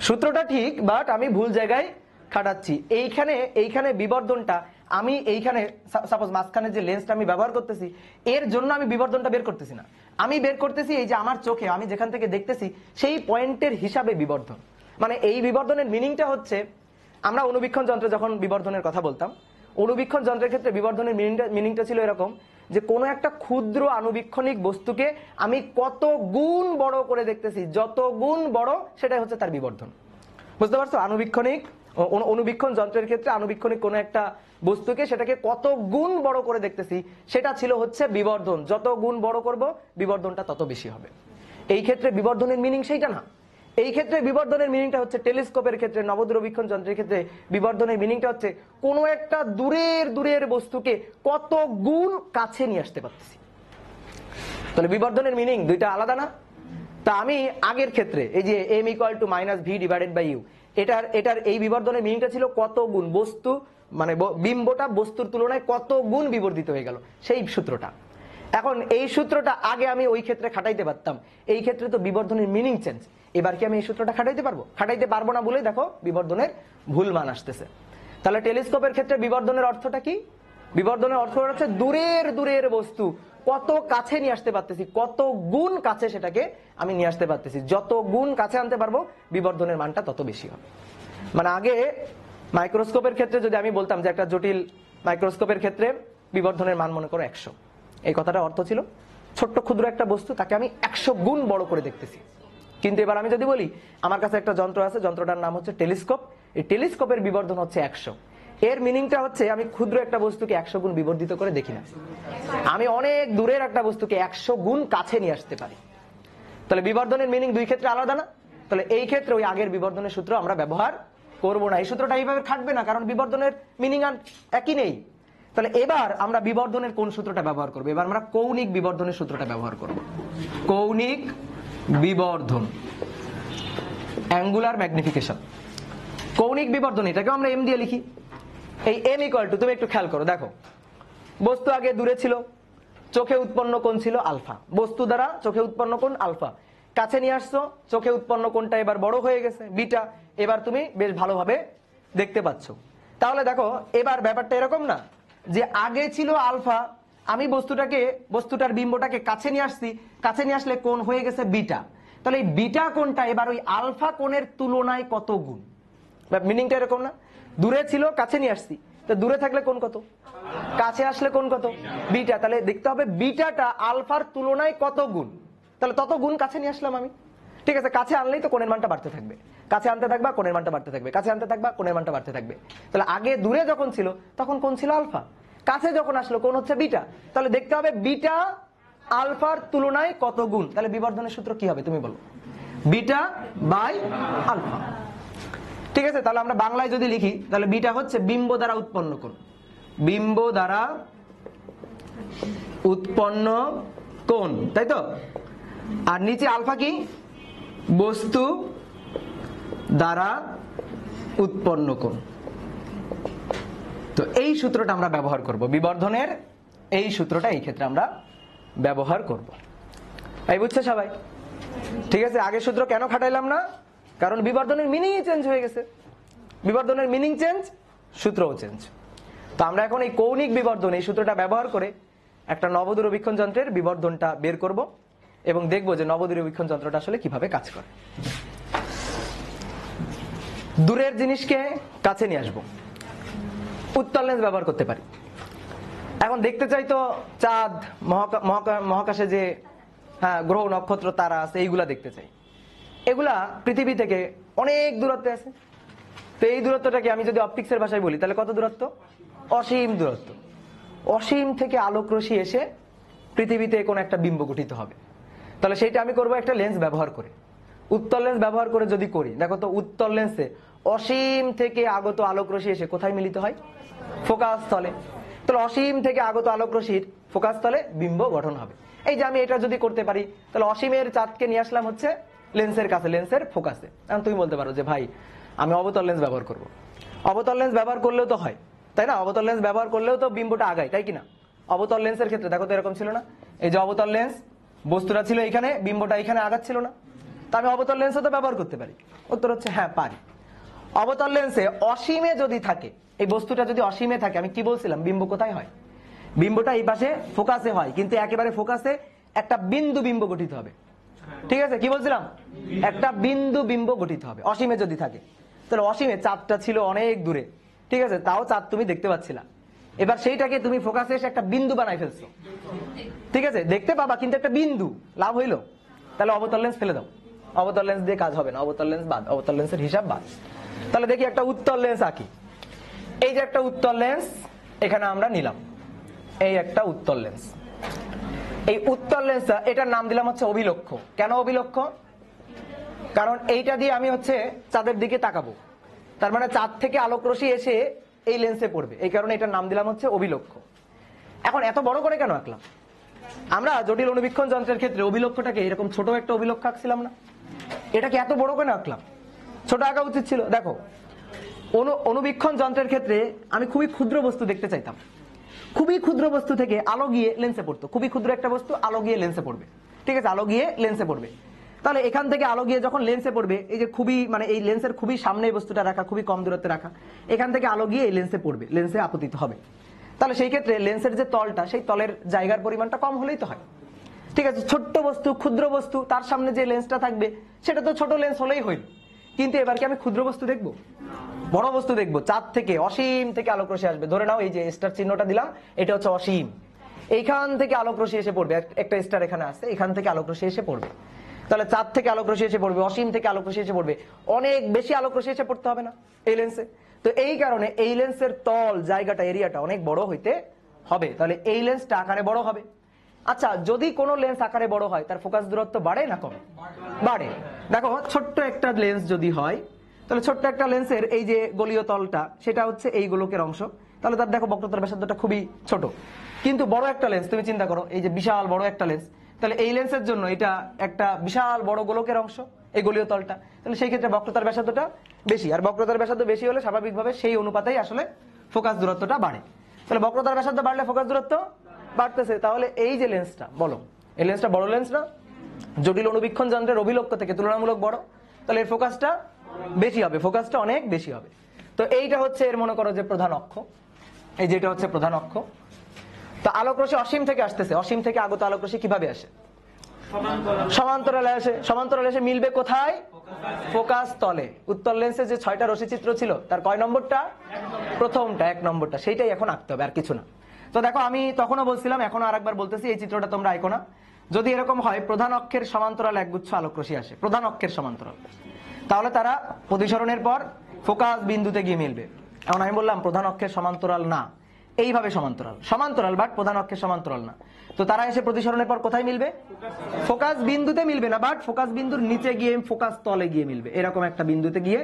সূত্রটা ঠিক, বাট আমি ভুল জায়গায় খাটাচ্ছি। এইখানে বিবর্ধনটা আমি এইখানে সাপোজ মাঝখানে যে লেন্সটা আমি ব্যবহার করতেছি এর জন্য আমি বিবর্ধনটা বের করতেছি না, আমি বের করতেছি এই যে আমার চোখে আমি যেখান থেকে দেখতেছি সেই পয়েন্টের হিসাবে বিবর্ধন। মানে এই বিবর্ধনের মিনিংটা হচ্ছে, আমরা অনুবীক্ষণ যন্ত্রে যখন বিবর্ধনের কথা বলতাম, অনুবীক্ষণ যন্ত্রের ক্ষেত্রে বিবর্ধনের মিনিংটা ছিল এরকম যে কোনো একটা ক্ষুদ্র আণুবীক্ষণিক বস্তুকে আমি কত গুণ বড় করে দেখতেছি, যত গুণ বড় সেটাই হচ্ছে তার বিবর্ধন। বুঝতে পারছো? অনুবীক্ষণ যন্ত্রের ক্ষেত্রে আণুবীক্ষণিক কোনো একটা বস্তুকে সেটাকে কত গুণ বড় করে দেখতেছি সেটা ছিল হচ্ছে বিবর্ধন। যত গুণ বড় করব বিবর্ধনটা তত বেশি হবে। এই ক্ষেত্রে বিবর্ধনের মিনিং সেইটা না, এই ক্ষেত্রে বিবর্ধনের মিনিংটা হচ্ছে, টেলিস্কোপের ক্ষেত্রে, নবদূরবীক্ষণ যন্ত্রের ক্ষেত্রে বিবর্ধনের মিনিংটা হচ্ছে কোনো একটা দূরের বস্তুকে কত গুণ কাছে নিয়ে আসতে পারতেছি। তাহলে বিবর্ধনের মিনিং দুইটা আলাদা না? তা আমি আগের ক্ষেত্রে এই যে m = -v/u, এটার এই বিবর্ধনের মিনিংটা ছিল কত গুণ বস্তু, মানে বিম্বটা বস্তুর তুলনায় কত গুণ বিবর্ধিত হয়ে গেল, সেই সূত্রটা। এখন এই সূত্রটা আগে আমি ওই ক্ষেত্রে খাটাইতে পারতাম, এই ক্ষেত্রে তো বিবর্ধনের মিনিং চেঞ্জ। এবার কি আমি এই সূত্রটা খাটাইতে পারবো? খাটাইতে পারবো না বলে দেখো বিবর্ধনের ভুল মান আসতেছে। তাহলে টেলিস্কোপের ক্ষেত্রে বিবর্ধনের অর্থটা কি? বিবর্ধনের অর্থ হচ্ছে দূরের বস্তু কত কাছে নিয়ে আসতে পারতেছি, কত গুণ কাছে সেটাকে আমি নিয়ে আসতে পারতেছি। যত গুণ কাছে আনতে পারবো বিবর্ধনের মানটা তত বেশি হবে। মানে আগে মাইক্রোস্কোপের ক্ষেত্রে যদি আমি বলতাম যে একটা জটিল মাইক্রোস্কোপের ক্ষেত্রে বিবর্ধনের মান মনে করো 100, এই কথাটার অর্থ ছিল ছোট্ট ক্ষুদ্র একটা বস্তু তাকে আমি 100 গুণ বড় করে দেখতেছি। কিন্তু এবার আমি যদি বলি আমার কাছে একটা যন্ত্র আছে, যন্ত্রটার নাম হচ্ছে টেলিস্কোপ, এই টেলিস্কোপের বিবর্ধন হচ্ছে 100, এর মিনিংটা হচ্ছে আমি ক্ষুদ্র একটা বস্তুকে 100 গুণ বিবর্ধিত করে দেখি না, আমি অনেক দূরের একটা বস্তুকে 100 গুণ কাছে নিয়ে আসতে পারি। তাহলে বিবর্ধনের মিনিং দুই ক্ষেত্রে আলাদা না? তাহলে এই ক্ষেত্রে ওই আগের বিবর্ধনের সূত্র আমরা ব্যবহার করব না, এই সূত্রটা এইভাবে খাটবে না, কারণ বিবর্ধনের মিনিং একই নেই। তাহলে এবার আমরা বিবর্ধনের কোন সূত্রটা ব্যবহার করব? এবার আমরা কৌণিক বিবর্ধনের সূত্রটা ব্যবহার করব। কৌণিক বিবর্ধন, অ্যাঙ্গুলার ম্যাগনিফিকেশন। কৌণিক বিবর্ধন, এটাকে আমরা এম দিয়ে লিখি। এই m = তুমি একটু খেয়াল করো, দেখো বস্তু আগে দূরে ছিল, চোখে উৎপন্ন কোণ ছিল আলফা, বস্তু দ্বারা চোখে উৎপন্ন কোণ আলফা, কাছে নিয়ে আসছো, চোখে উৎপন্ন কোণটা এবার বড় হয়ে গেছে বিটা, এবার তুমি বেশ ভালোভাবে দেখতে পাচ্ছ। তাহলে দেখো এবার ব্যাপারটা এরকম না যে আগে ছিল আলফা, আমি বস্তুটার বিম্বটাকে কাছে নিয়ে আসছি, কাছে নিয়ে আসলে কোণ হয়ে গেছে বিটা, তাহলে এই বিটা কোণটা এবার ওই আলফা কোণের তুলনায় কত গুণ? মিনিংটা এরকম না? দূরে ছিল কাছে নিয়ে আসছি, তো দূরে থাকলে কোণ কত, কাছে আসলে কোণ কত, বিটা, তাহলে দেখতে হবে বিটাটা আলফার তুলনায় কত গুণ, তাহলে তত গুণ কাছে নিয়ে আসলাম আমি। ঠিক আছে, কাছে আনলেই তো কোণের মানটা বাড়তে থাকবে, কাছে আনতে থাকবা কোণের মানটা বাড়তে থাকবে, কাছে আনতে থাকবা কোণের মানটা বাড়তে থাকবে। তাহলে আগে দূরে যখন ছিল তখন কোণ ছিল আলফা, কাছে যখন আসলো কোণ হচ্ছে বিটা, তাহলে দেখতে হবে বিটা আলফার তুলনায় কত গুণ। তাহলে বিবর্ধনের সূত্র কি হবে তুমি বলো? Beta by alpha. ঠিক আছে, তাহলে আমরা বাংলায় যদি লিখি তাহলে বিটা হচ্ছে বিম্ব দ্বারা উৎপন্ন কোণ, বিম্ব দ্বারা উৎপন্ন কোণ, তাই তো? আর নিচে আলফা কি? বস্তু দ্বারা উৎপন্ন কোণ। তো এই সূত্রটা আমরা ব্যবহার করব বিবর্ধনের, এই সূত্রটা এই ক্ষেত্রে আমরা ব্যবহার করব। এই বুঝছে সবাই? ঠিক আছে, আগের সূত্র কেন খাটাইলাম না? কারণ বিবর্ধনের মিনিংই চেঞ্জ হয়ে গেছে, বিবর্ধনের মিনিং চেঞ্জ, সূত্রও চেঞ্জ। তো আমরা এখন এই কৌণিক বিবর্ধন এই সূত্রটা ব্যবহার করে একটা নবদূরবীক্ষণ যন্ত্রের বিবর্ধনটা বের করব এবং দেখব যে নবদূরবীক্ষণ যন্ত্রটা আসলে কিভাবে কাজ করে। দূরের জিনিসকে কাছে নিয়ে আসবো, উত্তল লেন্স ব্যবহার করতে পারি। এখন দেখতে চাই তো চাঁদ, মহাকাশে যে হ্যাঁ, গ্রহ নক্ষত্র তারা আছে, এইগুলা দেখতে চাই। এগুলা পৃথিবী থেকে অনেক দূরত্বে আছে। তো এই দূরত্বটাকে আমি যদি অপটিক্সের ভাষায় বলি তাহলে কত দূরত্ব? অসীম দূরত্ব। অসীম থেকে আলোক রশ্মি এসে পৃথিবীতে কোনো একটা বিম্ব গঠিত হবে। তাহলে সেইটা আমি করব একটা লেন্স ব্যবহার করে, উত্তল লেন্স ব্যবহার করে যদি করি, দেখো তো উত্তল লেন্সে অসীম থেকে আগত আলোক রশ্মি এসে কোথায় মিলিত হয়? ফোকাস স্থলে। তাহলে অসীম থেকে আগত আলোক রশ্মির ফোকাস স্থলে বিম্ব গঠন হবে। এই যে আমি এটা যদি করতে পারি, তাহলে অসীমের চাঁদকে নিয়ে আসলাম হচ্ছে লেন্সের কাছে, লেন্সের ফোকাসে। এখন তুমি বলতে পারো যে ভাই আমি অবতল লেন্স ব্যবহার করব। অবতল লেন্স ব্যবহার করলেও তো হয়, তাই না? অবতল লেন্স ব্যবহার করলেও তো বিম্বটা আগায়, তাই কিনা? অবতল লেন্সের ক্ষেত্রে দেখো তো এরকম ছিল না, এই যে অবতল লেন্স, বস্তুটা ছিল এখানে, বিম্বটা এখানে আগাচ্ছিল না। তা আমি অবতল লেন্সও তো ব্যবহার করতে পারি। উত্তর হচ্ছে হ্যাঁ, পারি। অবতল লেন্সে অসীমে যদি থাকে, এই বস্তুটা যদি অসীমে থাকে, আমি কি বলছিলাম বিম্ব কোথায় হয়? বিম্বটা এই পাশে ফোকাসে হয়, কিন্তু একেবারে ফোকাসে একটা বিন্দু বিম্ব গঠিত হবে। ঠিক আছে, কি বলছিলাম? একটা বিন্দু বিম্ব গঠিত হবে অসীমে যদি থাকে। তাহলে অসীমে চাঁদটা ছিল অনেক দূরে, ঠিক আছে, তাও চাঁদ তুমি দেখতে পাচ্ছিলা। এবার সেইটাকে তুমি ফোকাসে এসে একটা বিন্দু বানাই ফেলছো, ঠিক আছে, দেখতে পাবা কিন্তু একটা বিন্দু, লাভ হইলো? তাহলে অবতল লেন্স ফেলে দাও, অবতল লেন্স দিয়ে কাজ হবে না, অবতল লেন্স বাদ, অবতল লেন্সের হিসাব বাদ। তাহলে দেখি একটা উত্তল লেন্স আঁকি। এই যে একটা উত্তল লেন্স এখানে আমরা নিলাম, এই একটা উত্তল লেন্স। এই উত্তল লেন্সটা, এটার নাম দিলাম হচ্ছে অভিলক্ষ। কেন অভিলক্ষ? কারণ এইটা দিয়ে আমি হচ্ছে চাঁদের দিকে তাকাবো, তার মানে চাঁদ থেকে আলোক রশ্মি এসে এই লেন্সে পড়বে, এই কারণে এটার নাম দিলাম হচ্ছে অভিলক্ষ। এখন এত বড় করে কেন আঁকলাম? আমরা জটিল অনুবীক্ষণ যন্ত্রের ক্ষেত্রে অভিলক্ষটাকে এরকম ছোট একটা অভিলক্ষ আঁকছিলাম না, এটাকে এত বড় করে আঁকলাম? ছোট আঁকা উচিত ছিল। দেখো অনুবীক্ষণ যন্ত্রের ক্ষেত্রে আমি খুবই ক্ষুদ্র বস্তু দেখতে চাইতাম, খুবই ক্ষুদ্র বস্তু থেকে আলো গিয়ে লেন্সে পড়তো, খুবই ক্ষুদ্র একটা বস্তু আলো গিয়ে লেন্সে পড়বে, ঠিক আছে, আলো গিয়ে লেন্সে পড়বে। তাহলে এখান থেকে আলো গিয়ে যখন লেন্সে পড়বে, এই যে খুবই মানে এই লেন্সের খুবই সামনে এই বস্তুটা রাখা, খুবই কম দূরত্বে রাখা, এখান থেকে আলো গিয়ে এই লেন্সে পড়বে, লেন্সে আপতিত হবে। তাহলে সেই ক্ষেত্রে লেন্সের যে তলটা, সেই তলের জায়গার পরিমাণটা কম হলেই তো হয়, ঠিক আছে। ছোট্ট বস্তু, ক্ষুদ্র বস্তু, তার সামনে যে লেন্সটা থাকবে সেটা তো ছোট লেন্স হলেই হইল। কিন্তু এবার কি আমি ক্ষুদ্র বস্তু দেখবো? বড় বস্তু দেখবো। চাঁদ থেকে অসীম থেকে আলোক রশ্মি আসবে, ধরে নাও এই যে স্টার চিহ্নটা দিলাম, এটা হচ্ছে অসীম। এইখান থেকে আলোক রশ্মি এসে পড়বে, একটা স্টার এখানে আছে, এখান থেকে আলোক রশ্মি এসে পড়বে। তাহলে চাঁদ থেকে আলোক রশ্মি এসে পড়বে, অসীম থেকে আলোক রশ্মি এসে পড়বে, অনেক বেশি আলোক রশ্মি এসে পড়তে হবে না এই লেন্সে? তো এই কারণে এই লেন্সের তল জায়গাটা, এরিয়াটা অনেক বড় হইতে হবে। তাহলে এই লেন্সটা আকারে বড় হবে। আচ্ছা, যদি কোনো লেন্স আকারে বড় হয় তার ফোকাস দূরত্ব বাড়ে না কমে? বাড়ে। দেখো ছোট্ট একটা লেন্স যদি হয়, তাহলে ছোট্ট একটা লেন্সের এই যে গলীয় তলটা, সেটা হচ্ছে এই গোলকের অংশ, তাহলে তার দেখো বক্রতার ব্যাসার্ধটা খুবই ছোট। কিন্তু বড় একটা লেন্স তুমি চিন্তা করো, এই যে বিশাল বড় একটা লেন্স, তাহলে এই লেন্সের জন্য এটা একটা বিশাল বড় গোলকের অংশ, এই গলীয় তলটা, তাহলে সেই ক্ষেত্রে বক্রতার ব্যাসার্ধটা বেশি, আর বক্রতার ব্যাসার্ধ বেশি হলে স্বাভাবিকভাবে সেই অনুপাতেই আসলে ফোকাস দূরত্বটা বাড়ে। তাহলে বক্রতার ব্যাসার্ধ বাড়লে ফোকাস দূরত্ব বাড়তেছে। তাহলে এই যে লেন্সটা, বলো এই লেন্সটা বড় লেন্স না? জটিল অনুবীক্ষণ যন্ত্রের অভিলক্ষ থেকে তুলনামূলক বড়, তাহলে এর ফোকাসটা বেশি হবে, ফোকাসটা অনেক বেশি হবে। তো এইটা হচ্ছে এর মনে করো যে প্রধান অক্ষ, এই যেটা হচ্ছে প্রধান অক্ষ। তো আলোক রশ্মি অসীম থেকে আসতেছে, অসীম থেকে আগত আলোক রশ্মি কিভাবে আসে? সমান্তরালে আসে। সমান্তরালে এসে মিলবে কোথায়? ফোকাস তলে। উত্তল লেন্সে যে 6টা রশ্মি চিত্র ছিল তার কয় নম্বরটা? প্রথমটা, 1 নম্বরটা, সেইটাই এখন আঁকতে হবে, আর কিছু না। তো দেখো আমি তখনও বলছিলাম, এখনো আরেকবার বলতেছি, এই চিত্রটা তোমরা আঁকো না। যদি এরকম হয় প্রধান অক্ষের সমান্তরাল একগুচ্ছ আলোক রশ্মি আসে, প্রধান অক্ষের সমান্তরাল, তাহলে তারা প্রতিসরণের পর ফোকাস বিন্দুতে গিয়ে মিলবে। এখন আমি বললাম প্রধান অক্ষের সমান্তরাল না, এইভাবে সমান্তরাল, সমান্তরাল বাট প্রধান অক্ষের সমান্তরাল না। তো তারা এসে প্রতিসরণের পর কোথায় মিলবে? ফোকাস বিন্দুতে মিলবে না, বাট ফোকাস বিন্দুর নিচে গিয়ে ফোকাস তলে গিয়ে মিলবে, এরকম একটা বিন্দুতে গিয়ে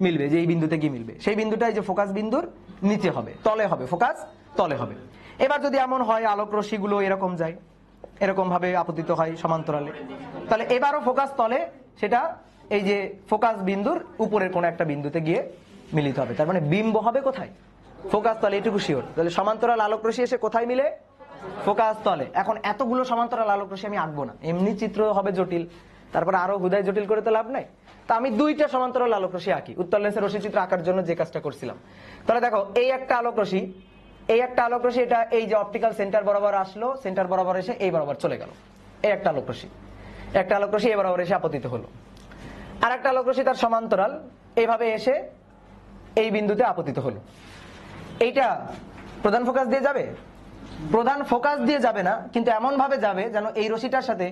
মিলবে, যে এই বিন্দুতে গিয়ে মিলবে, সেই বিন্দুটাই যে ফোকাস বিন্দুর নিচে হবে, তলে হবে, ফোকাস তলে হবে। এবার যদি এমন হয় আলোক রশ্মিগুলো এরকম যায়, এরকম ভাবে আপতিত হয় সমান্তরালে, তাহলে এবারও ফোকাস তলে, সেটা এই যে ফোকাস বিন্দুর উপরের কোন একটা বিন্দুতে গিয়ে মিলিত হবে। তার মানে বিম্ব হবে কোথায়? ফোকাস তলে, এটুকু শিওর। তাহলে সমান্তরাল আলোক রশ্মি এসে কোথায় মিলে? ফোকাস তলে। এখন এতগুলো সমান্তরাল আলোক রশ্মি আমি আঁকবো না, এমনি চিত্র হবে জটিল, তারপরে আরো হুদায় জটিল করে তো লাভ নাই। তা আমি 2টা সমান্তরাল আলোক রশ্মি আঁকি, উত্তল লেন্সের রশ্মি চিত্র আঁকার জন্য যে কাজটা করছিলাম। তাহলে দেখো এই একটা আলোক রশ্মি, এই একটা আলোক রশ্মি, এটা এই যে অপটিক্যাল সেন্টার বরাবর আসলো, সেন্টার বরাবর এসে এই বরাবর চলে গেল, এই একটা আলোক রশ্মি, একটা আলোক রশ্মি এই বরাবর এসে আপতিত হলো। আর একটা আলোক রশ্মি তার সমান্তরাল এইভাবে এসে এই বিন্দুতে আপতিত হলো। এইটা প্রধান ফোকাস দিয়ে যাবে? প্রধান ফোকাস দিয়ে যাবে না, কিন্তু এমন ভাবে যাবে যেন এই রশ্মিটার সাথে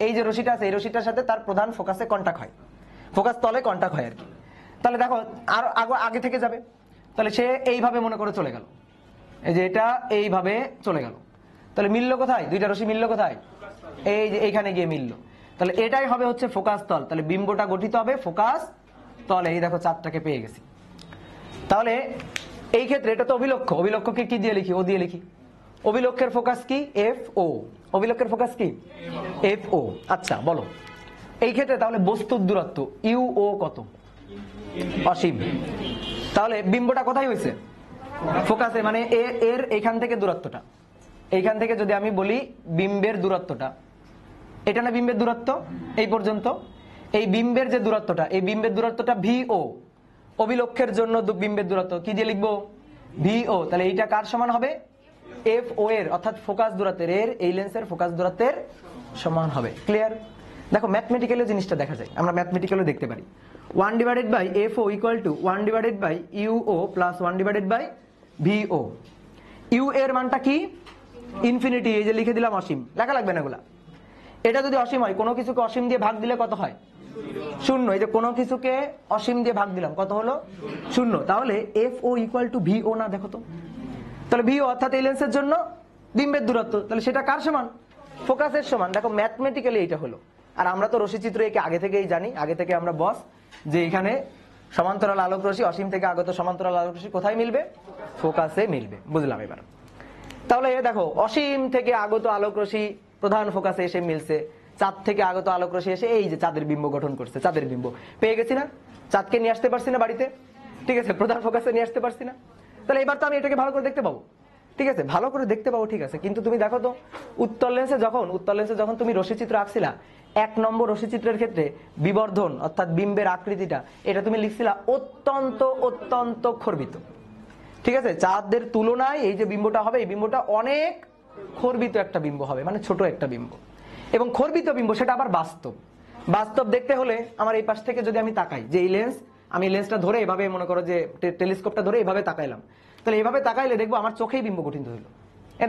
এই যে রশিটা আছে এই রশিটার সাথে তার প্রধান ফোকাসে কন্টাক্ট হয়, ফোকাস তলে কন্টাক্ট হয় আর কি। তাহলে দেখো আর আগে থেকে যাবে, তাহলে সে এইভাবে মনে করে চলে গেল, এই যে এটা এইভাবে চলে গেল। তাহলে মিললো কোথায়? দুইটা রশি মিললো কোথায়? এই যে এইখানে গিয়ে মিললো। তাহলে এটাই হবে হচ্ছে ফোকাস তল। তাহলে বিম্বটা গঠিত হবে ফোকাস তলে। এই দেখো চাঁদটাকে পেয়ে গেছি। তাহলে এই ক্ষেত্রে এটা তো অভিলক্ষ্য, অভিলক্ষ্যকে কি দিয়ে লিখি? ও দিয়ে লিখি। অভিলক্ষের ফোকাস কি? F O. অভিলক্ষের ফোকাস কি? F O. আচ্ছা বলো এই ক্ষেত্রে তাহলে বস্তুর দূরত্ব ইউ ও কত? অসীম। তাহলে বিম্বটা কোথায় হয়েছে? ফোকাসে, মানে এর এইখান থেকে দূরত্বটা, এইখান থেকে যদি আমি বলি বিম্বের দূরত্বটা, এটা না বিম্বের দূরত্ব এই পর্যন্ত, এই বিম্বের যে দূরত্বটা, এই বিম্বের দূরত্বটা ভি ও। অভিলক্ষের জন্য বিম্বের দূরত্ব কি দিয়ে লিখবো? ভি ও। তাহলে এইটা কার সমান হবে? এফ ও এর, অর্থাৎ ফোকাস দূরত্বের, এর এই লেন্সের ফোকাস দূরত্বের সমান হবে। ক্লিয়ার? দেখো ম্যাথমেটিক্যালি জিনিসটা দেখা যায়, আমরা ম্যাথমেটিক্যালি দেখতে পারি 1 divided by F O equal to 1 divided by U O plus 1 divided by V O. U এর মানটা কি? ইনফিনিটি। এই যে লিখে দিলাম অসীম, লেখা লাগবে না এগুলা। এটা যদি অসীম হয়, কোনো কিছুকে অসীম দিয়ে ভাগ দিলে কত হয়? শূন্য। এই যে কোনো কিছুকে অসীম দিয়ে ভাগ দিলাম, কত হলো? শূন্য। তাহলে F O equal to V O না? দেখো তো, তাহলে ভি ও অর্থাৎ এই লেন্সের জন্য বিম্বের দূরত্ব, তাহলে সেটা কার সমান? ফোকাসের সমান। দেখো ম্যাথমেটিক্যালি এইটা হলো। আর আমরা তো রশিচিত্র একে আগে থেকেই জানি, আগে থেকে আমরা বস যে এখানে সমান্তরাল আলোক রশ্মি, অসীম থেকে আগত সমান্তরাল আলোক রশ্মি কোথায় মিলবে? ফোকাসে মিলবে। বুঝলাম এবার। তাহলে দেখো অসীম থেকে আগত আলোক রশ্মি প্রধান ফোকাসে এসে মিলছে, চাঁদ থেকে আগত আলোক রশ্মি এসে এই যে চাঁদের বিম্ব গঠন করছে, চাঁদের বিম্ব পেয়ে গেছি না? চাঁদকে নিয়ে আসতে পারছি না বাড়িতে? ঠিক আছে, প্রধান ফোকাসে নিয়ে আসতে পারছি না? তাহলে এবার তো আমি এটাকে ভালো করে দেখতে পাবো। ঠিক আছে, ভালো করে দেখতে পাবো, ঠিক আছে। কিন্তু তুমি দেখো তো উত্তল লেন্সে যখন তুমি রশ্মিচিত্র আঁকছিলা, 1 নম্বর রশ্মিচিত্রের ক্ষেত্রে বিবর্ধন অর্থাৎ বিম্বের আকৃতিটা, এটা তুমি লিখছিলা অত্যন্ত অত্যন্ত খর্বিত। ঠিক আছে, চাঁদের তুলনায় এই যে বিম্বটা হবে, এই বিম্বটা অনেক খর্বিত একটা বিম্ব হবে, মানে ছোট একটা বিম্ব। এবং খর্বিত বিম্ব সেটা আবার বাস্তব। বাস্তব দেখতে হলে আমার এই পাশ থেকে যদি আমি তাকাই, যে এই লেন্স, আমি লেন্সটা ধরে এভাবে মনে করো যে টেলিস্কোপটা ধরে এভাবে তাকাইলাম, তাহলে এভাবে তাকাইলে দেখবো আমার চোখেই বিম্ব গঠিত হইলো।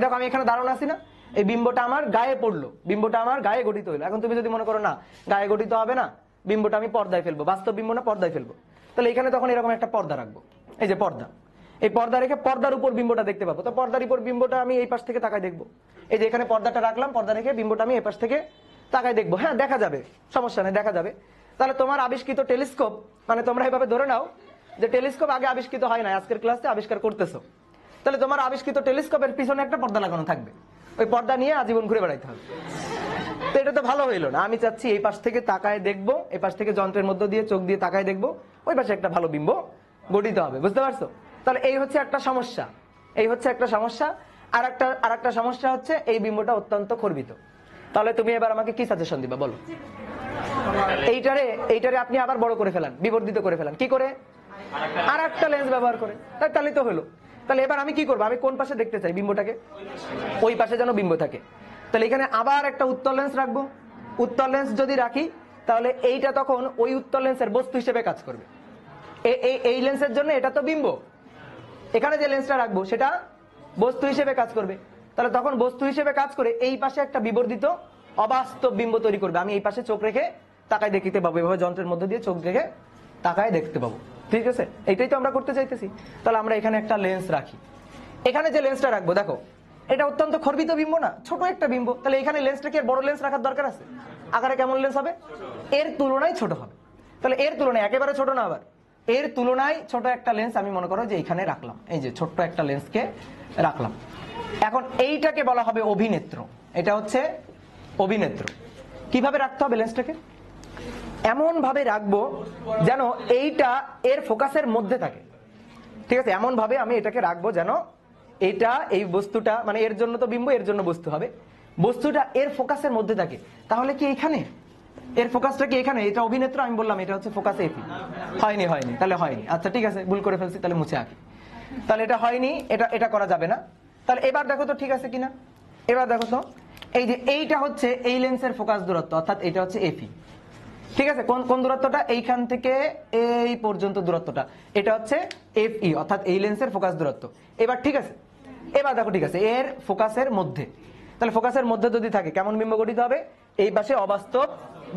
দেখো আমি এখানে দাঁড়ানো আছি না, এই বিম্বটা আমার গায়ে পড়লো, বিম্বটা আমার গায়ে গঠিত হইলো। এখন তুমি যদি মনে করো না গায়ে গঠিত হবে না, বিম্বটা আমি পর্দায় ফেলবো, বাস্তব বিম্ব না পর্দায় ফেলবো, তাহলে এখানে তখন এরকম একটা পর্দা রাখবো, এই যে পর্দা, এই পর্দা রেখে পর্দার উপর বিম্বটা দেখতে পাবো। তো পর্দার উপর বিম্বটা আমি এই পাশ থেকে তাকায় দেখবো, এই যে এখানে পর্দাটা রাখলাম, পর্দা রেখে বিম্বটা আমি এই পাশ থেকে তাকায় দেখবো। হ্যাঁ দেখা যাবে, সমস্যা নেই, দেখা যাবে। তাহলে তোমার আবিষ্কৃত টেলিস্কোপ, মানে তোমরা এইভাবে ধরে নাও যে টেলিস্কোপ আগে আবিষ্কৃত হয় না, আজকের ক্লাসে আবিষ্কার করতেছো, তাহলে তোমার আবিষ্কৃত টেলিস্কোপের পিছনে একটা পর্দা লাগানো থাকবে, ওই পর্দা নিয়ে আজীবন ঘুরে বেড়াইতে হবে। তো এটা তো ভালো হইলো না। আমি চাচ্ছি এই পাশ থেকে তাকায় দেখবো, এই পাশ থেকে যন্ত্রের মধ্য দিয়ে চোখ দিয়ে তাকায় দেখবো, ওই পাশে একটা ভালো বিম্ব গঠিত হবে। বুঝতে পারছো? তাহলে এই হচ্ছে একটা সমস্যা, এই হচ্ছে একটা সমস্যা। আর একটা সমস্যা হচ্ছে এই বিম্বটা অত্যন্ত খর্বিত। তাহলে তুমি এবার আমাকে কি সাজেশন দিবা বলো? এইটারে আপনি আবার বড় করে ফেলান, বিবর্ধিত করে ফেলান। কি করে? আর একটা লেন্স ব্যবহার করে। তাহলে তো হলো। তাহলে এবার আমি কি করবো? আমি কোন পাশে দেখতে চাই বিম্বটাকে? ওই পাশে যেন বিম্ব থাকে। তাহলে এখানে আবার একটা উত্তল লেন্স রাখবো। উত্তল লেন্স যদি রাখি, তাহলে এইটা তখন ওই উত্তল লেন্সের বস্তু হিসেবে কাজ করবে। এই লেন্সের জন্য এটা তো বিম্ব, এখানে যে লেন্সটা রাখবো সেটা বস্তু হিসেবে কাজ করবে। তাহলে তখন বস্তু হিসেবে কাজ করে এই পাশে একটা বিবর্ধিত অবাস্তব বিম্ব তৈরি করবে। আমি এই পাশে চোখ রেখে তাকায় দেখতে পাবো, এভাবে যন্ত্রের মধ্যে দিয়ে চোখ রেখে তাকায় দেখতে পাবো। ঠিক আছে, এইটাই তো আমরা করতে চাইতেছি। তাহলে আমরা এখানে একটা লেন্স রাখি। এখানে যে লেন্সটা রাখবো, দেখো এটা অত্যন্ত খর্বিত বিম্ব না, ছোট একটা বিম্ব। তাহলে এখানে লেন্সটা কি আর বড় লেন্স রাখার দরকার আছে? আকারে কেমন লেন্স হবে? এর তুলনায় ছোট হবে। তাহলে এর তুলনায় একেবারে ছোট না, আবার এর তুলনায় ছোট একটা লেন্স আমি মনে করো যে এইখানে রাখলাম, এই যে ছোট্ট একটা লেন্সকে রাখলাম। এখন এইটাকে বলা হবে অভিনেত্র। এটা হচ্ছে অভিনেত্র। কিভাবে রাখতে হবে লেন্সটাকে? এমন ভাবে রাখবো যেন এইটা এর ফোকাসের মধ্যে থাকে। ঠিক আছে, এমন ভাবে আমি এটাকে রাখবো যেন এইটা, এই বস্তুটা, মানে এর জন্য তো বিম্ব, এর জন্য বস্তু হবে, বস্তুটা এর ফোকাসের মধ্যে থাকে। তাহলে কি এখানে এর ফোকাসটা কি এখানে? এটা অভিনেত্র, আমি বললাম এটা হচ্ছে ফোকাস এফি। হয়নি, তাহলে হয়নি। আচ্ছা ঠিক আছে, ভুল করে ফেলছি, তাহলে মুছে আঁকি। তাহলে এটা হয়নি, এটা করা যাবে না। তাহলে এবার দেখো তো ঠিক আছে কিনা। এবার দেখো তো, এই যে এইটা হচ্ছে এই লেন্সের ফোকাস দূরত্ব, অর্থাৎ এটা হচ্ছে এফি। ঠিক আছে, কোন দূরত্বটা? এইখান থেকে এই পর্যন্ত দূরত্বটা, এটা হচ্ছে এফই, অর্থাৎ এই লেন্সের ফোকাস দূরত্ব। এবার ঠিক আছে, এবার দেখো ঠিক আছে, এর ফোকাসের মধ্যে, তাহলে ফোকাসের মধ্যে যদি থাকে কেমন বিম্ব গঠিত হবে? এই পাশে অবাস্তব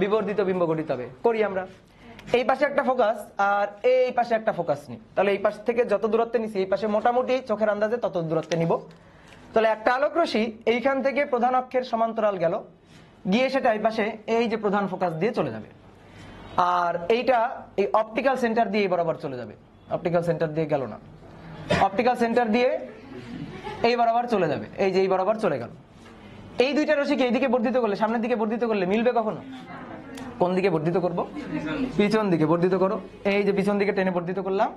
বিবর্ধিত বিম্ব গঠিত হবে। করি আমরা, এই পাশে একটা ফোকাস আর এই পাশে একটা ফোকাস নিই। তাহলে এই পাশ থেকে যত দূরত্বে নিছি এই পাশে মোটামুটি চোখের আন্দাজে তত দূরত্বে নিব। তাহলে একটা আলোক রশ্মি এইখান থেকে প্রধান অক্ষের সমান্তরাল গেল, গিয়ে সেটা এই পাশে এই যে প্রধান ফোকাস দিয়ে চলে যাবে, আর এইটা এই অপটিক্যাল সেন্টার দিয়ে বরাবর চলে যাবে। অপটিক্যাল সেন্টার দিয়ে গেল না, অপটিক্যাল সেন্টার দিয়ে এই বরাবর চলে যাবে, এই যে এই বরাবর চলে গেল। এই দুইটা রশ্মিকে এইদিকে বর্ধিত করলে, সামনের দিকে বর্ধিত করলে মিলবে কখনো? কোন দিকে বর্ধিত করব? পিছন দিকে বর্ধিত করো। এই যে পিছন দিকে টেনে বর্ধিত করলাম,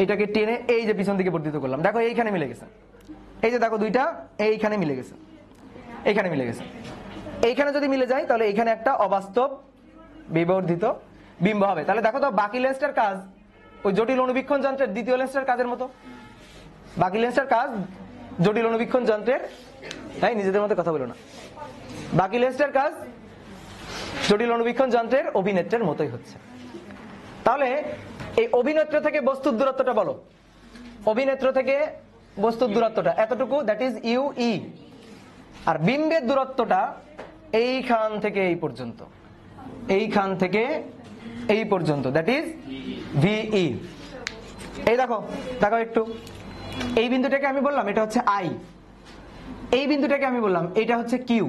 এটাকে টেনে এই যে পিছন দিকে বর্ধিত করলাম, দেখো এইখানে মিলে গেছে। এই যে দেখো দুইটা এইখানে মিলে গেছে, এইখানে মিলে গেছে। এইখানে যদি মিলে যায় তাহলে এইখানে একটা অবাস্তব বিবর্ধিত বিম্ব হবে। তাহলে দেখো তো বাকি লেন্সটার কাজ ওই জটিল অনুবীক্ষণ যন্ত্রের দ্বিতীয় লেন্সটার কাজের মতো। বাকি লেন্সটার কাজ জটিল অনুবীক্ষণ যন্ত্রের, তাই নিজেদের মধ্যে কথা বলো না, বাকি লেন্সটার কাজ জটিল অনুবীক্ষণ যন্ত্রের অভিনেত্রের মতোই হচ্ছে। তাহলে এই অভিনেত্র থেকে বস্তুর দূরত্বটা বলো। অভিনেত্র থেকে বস্তুর দূরত্বটা এতটুকু, দ্যাট ইজ ইউ ই। আর বিম্বের দূরত্বটা এইখান থেকে এই পর্যন্ত, এইখান থেকে এই পর্যন্ত, দ্যাট ইজ ভিই। এই দেখো দেখো একটু, এই বিন্দুটাকে আমি বললাম এটা হচ্ছে আই, এই বিন্দুটাকে আমি বললাম এটা হচ্ছে কিউ,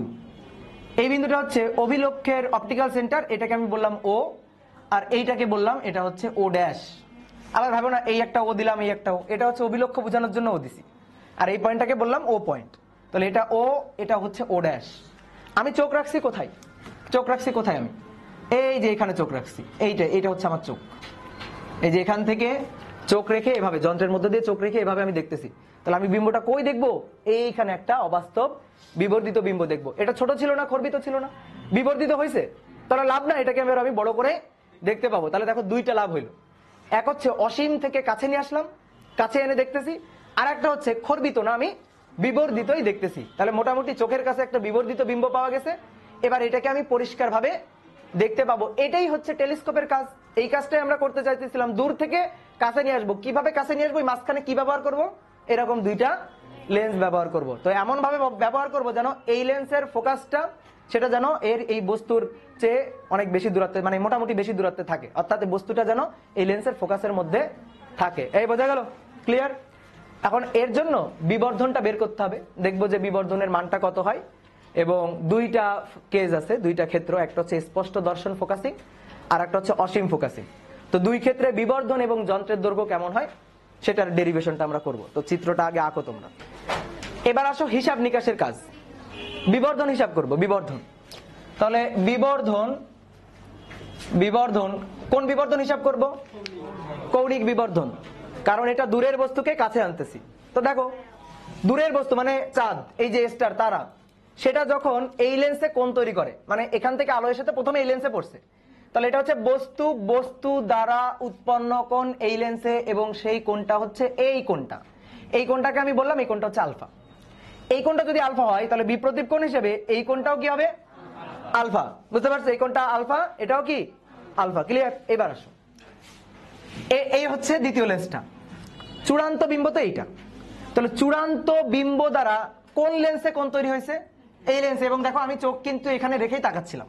এই বিন্দুটা হচ্ছে অভিলক্ষের অপটিক্যাল সেন্টার, এটাকে আমি বললাম ও, আর এইটাকে বললাম এটা হচ্ছে ও ড্যাশ। আবার ভাবো না এই একটা ও দিলাম এই একটা ও, এটা হচ্ছে অভিলক্ষ বোঝানোর জন্য ও দিছি, আর এই পয়েন্টটাকে বললাম ও পয়েন্ট। তাহলে এটা ও, এটা হচ্ছে ও ড্যাশ। আমি চোখ রাখছি কোথায়? চোখ রাখছি কোথায়? আমি এই যে এখানে চোখ রাখছি, এইটা হচ্ছে আমার চোখ। এই যে এখান থেকে চোখ রেখে এভাবে যন্ত্রের মধ্যে দিয়ে চোখ রেখে এভাবে আমি দেখতেছি। তাহলে আমি বিম্বটা কই দেখবো? এইখানে একটা অবাস্তব বিবর্ধিত বিম্ব দেখবো। এটা ছোট ছিল না, খর্বিত ছিল না, বিবর্ধিত হয়েছে। তাহলে লাভ না, এটাকে আমি বড় করে দেখতে পাবো। তাহলে দেখো দুইটা লাভ হইলো, এক হচ্ছে অসীম থেকে কাছে নিয়ে আসলাম, কাছে এনে দেখতেছি, আর একটা হচ্ছে খর্বিত না, আমি বিবর্ধিতই দেখতেছি। তাহলে মোটামুটি চোখের কাছে একটা বিবর্ধিত বিম্ব পাওয়া গেছে। এবার এটাকে আমি পরিষ্কার ভাবে দেখতে পাবো। এটাই হচ্ছে টেলিস্কোপের কাজ। এই কাজটাই আমরা করতে চাইতেছিলাম, দূর থেকে কাছে নিয়ে আসবো। কিভাবে কাছে নিয়ে আসবো? মাঝখানে কি ব্যবহার করব? এরকম দুইটা লেন্স ব্যবহার করব। তো এমন ভাবে ব্যবহার করব যেন এই লেন্সের ফোকাসটা সেটা যেন এর এই বস্তুর চেয়ে অনেক বেশি দূরত্বে, মানে মোটামুটি বেশি দূরত্বে থাকে, অর্থাৎ বস্তুটা যেন এই লেন্সের ফোকাসের মধ্যে থাকে। এই বোঝা গেল? ক্লিয়ার? এখন এর জন্য বিবর্ধনটা বের করতে হবে। দেখবো যে বিবর্ধনের মানটা কত হয়, এবং দুইটা কেস আছে, দুইটা ক্ষেত্র, একটা হচ্ছে স্পষ্ট দর্শন ফোকাসিং আর একটা হচ্ছে অসীম ফোকাসিং। তো দুই ক্ষেত্রে বিবর্ধন এবং যন্ত্রের দৈর্ঘ্য কেমন হয় সেটার ডেরিভেশনটা আমরা করব। তো চিত্রটা আগে আঁকো তোমরা। এবার আসো হিসাব নিকাশের কাজ। বিবর্ধন হিসাব করব, বিবর্ধন। তাহলে বিবর্ধন কোন বিবর্ধন হিসাব করব? কৌণিক বিবর্ধন, কারণ এটা দূরের বস্তুকে কাছে আনতেছি। তো দেখো দূরের বস্তু মানে চাঁদ, এই যে স্টার, তারা, সেটা যখন এই লেন্সে কোণ তৈরি করে, মানে এখান থেকে আলো এসে প্রথমে এই লেন্সে পড়ছে, তাহলে এটা হচ্ছে বস্তু দ্বারা উৎপন্ন কোণ এই লেন্সে, এবং সেই কোণটা হচ্ছে এই কোণটা। এই কোণটাকে আমি বললাম এই কোণটা হচ্ছে আলফা। এই কোণটা যদি আলফা হয় তাহলে বিপ্রতীপ কোণ হিসেবে এই কোণটাও কি হবে? আলফা। বুঝতে পারছো? এই কোণটা আলফা, এটাও কি আলফা। ক্লিয়ার? এবার আসো, এই হচ্ছে দ্বিতীয় লেন্সটা, চূড়ান্ত বিম্ব তো এইটা। তাহলে চূড়ান্ত বিম্ব দ্বারা কোন লেন্সে কোণ তৈরি হয়েছে? এই লেন্সে। এবং দেখো আমি চোখ কিন্তু এখানে রেখেই তাকাচ্ছিলাম।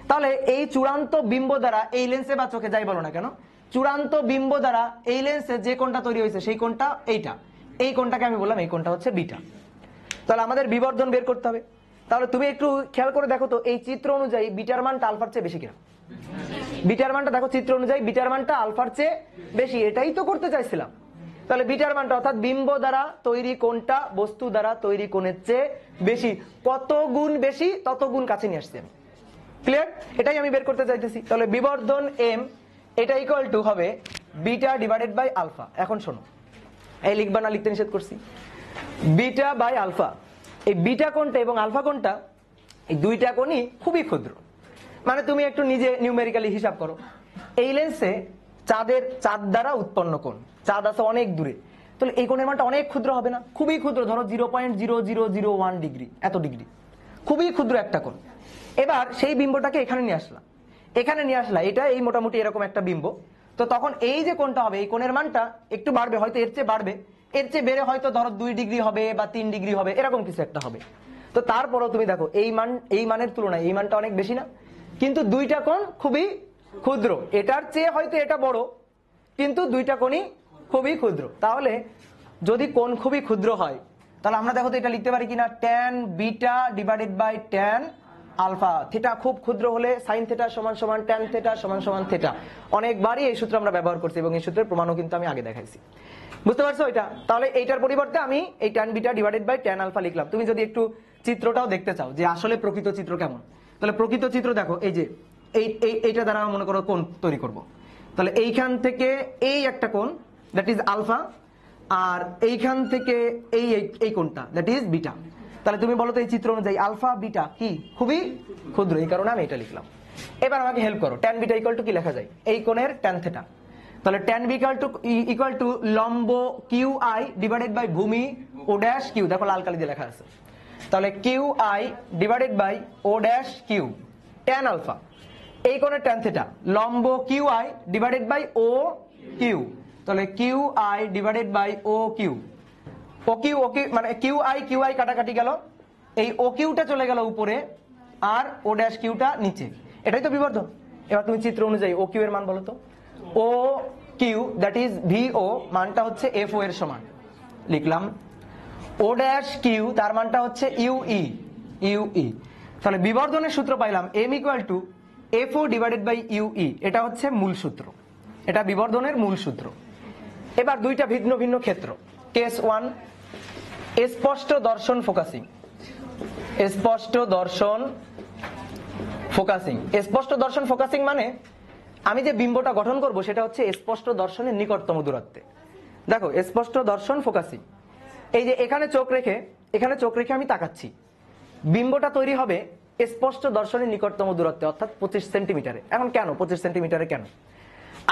তাহলে এই চূড়ান্ত বিম্ব দ্বারা এই লেন্সে বা চোখে যাই বলো না কেন, চূড়ান্ত বিম্ব দ্বারা এই লেন্সে যে কোণটা তৈরি হয়েছে সেই কোণটা এইটা, এই কোণটাকে আমি বললাম এই কোণটা হচ্ছে বিটা। তাহলে আমাদের বিবর্ধন বের করতে হবে। তাহলে তুমি একটু খেয়াল করে দেখো তো এই চিত্র অনুযায়ী বিটার মানটা আলফার চেয়ে বেশি কিনা? বিটার মানটা দেখো চিত্র অনুযায়ী বিটার মানটা আলফার চেয়ে বেশি, এটাই তো করতে চাইছিলাম। তাহলে বিটার মানটা অর্থাৎ বিম্ব দ্বারা তৈরি কোণটা বস্তু দ্বারা তৈরি কোণের চেয়ে বেশি। কত গুণ বেশি? তত গুণ কাছে নিয়ে আসছি আমি। ক্লিয়ার? এটাই আমি বের করতে চাইতেছি। তাহলে বিবর্ধন এম এটা ইকুয়াল টু হবে বিটা ডিভাইডেড বাই আলফা। এখন শোনো, এই লিখবা না, লিখতে নিষেধ করছি। বিটা বাই আলফা, এই বিটা কোণটা এবং আলফা কোণটা এই দুইটা কোণই খুবই ক্ষুদ্র। মানে তুমি একটু নিজে নিউমেরিক্যালি হিসাব করো, এই লেন্সে চাঁদ দ্বারা উৎপন্ন কোণ, চাঁদ আছে অনেক দূরে, তাহলে এই কোণের মানটা অনেক ক্ষুদ্র হবে না? খুবই ক্ষুদ্র, ধরো 0.0001 ডিগ্রি, এত ডিগ্রি, খুবই ক্ষুদ্র একটা কোণ। এবার সেই বিম্বটাকে এখানে নিয়ে আসলাম, এটা এই মোটামুটি এরকম একটা বিম্ব। তো তখন এই যে কোণটা হবে, এই কোণের মানটা একটু বাড়বে, হয়তো এর চেয়ে বাড়বে, এর চেয়ে বেড়ে হয়তো ধরো 2 ডিগ্রি হবে বা 3 ডিগ্রি হবে, এরকম কিছু একটা হবে। তো তারপরও তুমি দেখো এই মানের তুলনায় এই মানটা অনেক বেশি না, কিন্তু দুইটা কোণ খুবই ক্ষুদ্র, এটার চেয়ে হয়তো এটা বড়, কিন্তু দুইটা কোণই খুবই ক্ষুদ্র। তাহলে যদি কোণ খুবই ক্ষুদ্র হয় তাহলে আমরা দেখো তো এটা লিখতে পারি কিনা, tan beta divided by tan alpha. Theta খুব ক্ষুদ্র হলে সাইন থিটা সমান সমান tan থিটা সমান সমান থিটা। অনেকবারই এই সূত্র আমরা ব্যবহার করছি এবং এই সূত্রের প্রমাণও কিন্তু আমি আগে দেখাইছি। বুঝতে পারছো এটা? তাহলে এইটার পরিবর্তে আমি এই tan beta divided by tan alpha লিখলাম। তুমি যদি একটু চিত্রটাও দেখতে চাও যে আসলে প্রকৃত চিত্র কেমন, তাহলে প্রকৃত চিত্র দেখো, এই যে এইটা দ্বারা মনে করো কোণ তৈরি করব। তাহলে এইখান থেকে এই একটা কোণ, দ্যাট ইজ আলফা, আর এইখান থেকে এই কোণটা দ্যাট ইজ বিটা। তাহলে তুমি বলো তো এই চিত্র অনুযায়ী আলফা বিটা কি খুবই ক্ষুদ্র, এই কারণে আমি এটা লিখলাম। এবার আমাকে হেল্প করো, tan বিটা ইকুয়াল টু কি লেখা যায়, এই কোণের tan থিটা। তাহলে tan বি ইকুয়াল টু লম্ব কিউ আই ডিভাইডেড বাই ভূমি ও ড্যাশ কিউ, দেখো লাল কালি দিয়ে লেখা আছে। তাহলে Q I divided by O dash Q tan alpha, এই কোণের tan থিটা লম্ব Q I divided by O Q. তাহলে Q I divided by O Q, O Q মানে কিউ আই কাটাকাটি গেল, এই ও কিউটা চলে গেল উপরে আর ও ড্যাশ কিউটা নিচে, এটাই তো বিবর্ধন। এবার তুমি চিত্র অনুযায়ী ও কিউ এর মান বলো তো, ও কিউ দ্যাট ইজ ভিও মানটা হচ্ছে এফ ও এর সমান লিখলাম, ও ড্যাশ কিউ তার মানটা হচ্ছে ইউই। তাহলে বিবর্ধনের সূত্র পাইলাম M equal to F O divided by U E, এটা হচ্ছে মূল সূত্র, এটা বিবর্ধনের মূল সূত্র। এবার দুইটা ভিন্ন ভিন্ন ক্ষেত্র। কেস 1, স্পষ্ট দর্শন ফোকাসিং। স্পষ্ট দর্শন ফোকাসিং, স্পষ্ট দর্শন ফোকাসিং মানে আমি যে বিম্বটা গঠন করব সেটা হচ্ছে স্পষ্ট দর্শনের নিকটতম দূরত্বে। দেখো স্পষ্ট দর্শন ফোকাসিং, এই যে এখানে চোখ রেখে আমি তাকাচ্ছি, বিম্বটা তৈরি হবে স্পষ্ট দর্শনের নিকটতম দূরত্বে, অর্থাৎ 25 সেন্টিমিটারে। এখন কেন 25 সেন্টিমিটারে কেন?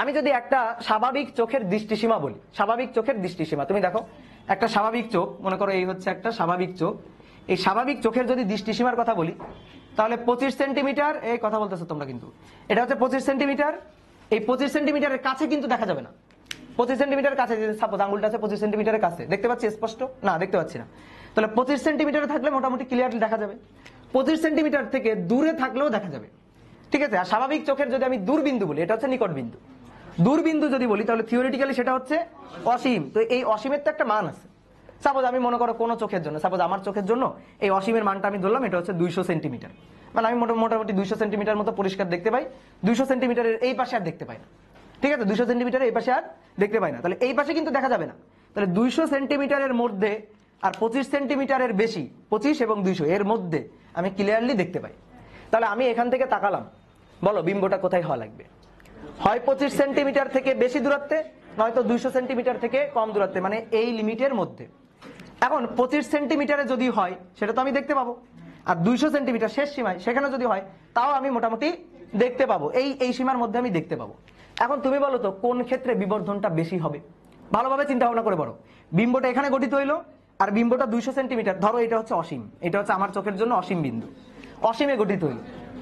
আমি যদি একটা স্বাভাবিক চোখের দৃষ্টিসীমা বলি, স্বাভাবিক চোখের দৃষ্টিসীমা, তুমি দেখো একটা স্বাভাবিক চোখ, মনে করো এই হচ্ছে একটা স্বাভাবিক চোখ, এই স্বাভাবিক চোখের যদি দৃষ্টিসীমার কথা বলি তাহলে 25 সেন্টিমিটার, এই কথা বলতেছো তোমরা কিন্তু, এটা হচ্ছে 25 সেন্টিমিটার। এই 25 সেন্টিমিটারের কাছে কিন্তু দেখা যাবে না, 25 সেন্টিমিটার কাছে, সাপোজ আঙুলটা আছে 25 সেন্টিমিটারের কাছে, দেখতে পাচ্ছি স্পষ্ট না? দেখতে পাচ্ছি না। তাহলে 25 সেন্টিমিটারে থাকলে মোটামুটি ক্লিয়ারলি দেখা যাবে, 25 সেন্টিমিটার থেকে দূরে থাকলেও দেখা যাবে, ঠিক আছে? আর স্বাভাবিক চোখের যদি আমি দূরবিন্দু বলি, এটা হচ্ছে নিকট বিন্দু। দূরবিন্দু যদি বলি তাহলে থিওরিটিক্যালি সেটা হচ্ছে অসীম। তো এই অসীমের তো একটা মান আছে। সাপোজ আমি মনে করো কোনো চোখের জন্য, সাপোজ আমার চোখের জন্য এই অসীমের মানটা আমি ধরলাম, এটা হচ্ছে 200 সেন্টিমিটার, মানে আমি মোটামুটি 200 সেন্টিমিটার মতো পরিষ্কার দেখতে পাই, 200 সেন্টিমিটারের এই পাশে আর দেখতে পাই না, ঠিক আছে? 200 সেন্টিমিটারের এই পাশে আর দেখতে পাই না, তাহলে এই পাশে কিন্তু দেখা যাবে না। তাহলে 200 সেন্টিমিটারের মধ্যে আর 25 সেন্টিমিটারের বেশি, 25 এবং 200 এর মধ্যে আমি ক্লিয়ারলি দেখতে পাই। তাহলে আমি এখান থেকে তাকালাম, বলো বিম্বটা কোথায় হওয়া লাগবে? হয় 25 সেন্টিমিটার থেকে বেশি দূরত্বে, নয়তো 200 সেন্টিমিটার থেকে কম দূরত্বে, মানে এই লিমিটের মধ্যে। এখন 25 সেন্টিমিটারে যদি হয় সেটা তো আমি দেখতে পাবো, আর 200 সেন্টিমিটার শেষ সীমায় সেখানে যদি হয় তাও আমি মোটামুটি দেখতে পাবো, এই সীমার মধ্যে আমি দেখতে পাবো। এখন তুমি বলো তো কোন ক্ষেত্রে বিবর্ধনটা বেশি হবে? ভালোভাবে চিন্তা ভাবনা করে বলো, বিম্বটা এখানে গঠিত হইলো আর বিম্বটা 200 সেন্টিমিটার, ধরো এটা হচ্ছে অসীম, এটা হচ্ছে আমার চোখের জন্য অসীম বিন্দু, অসীমে গঠিত হইল,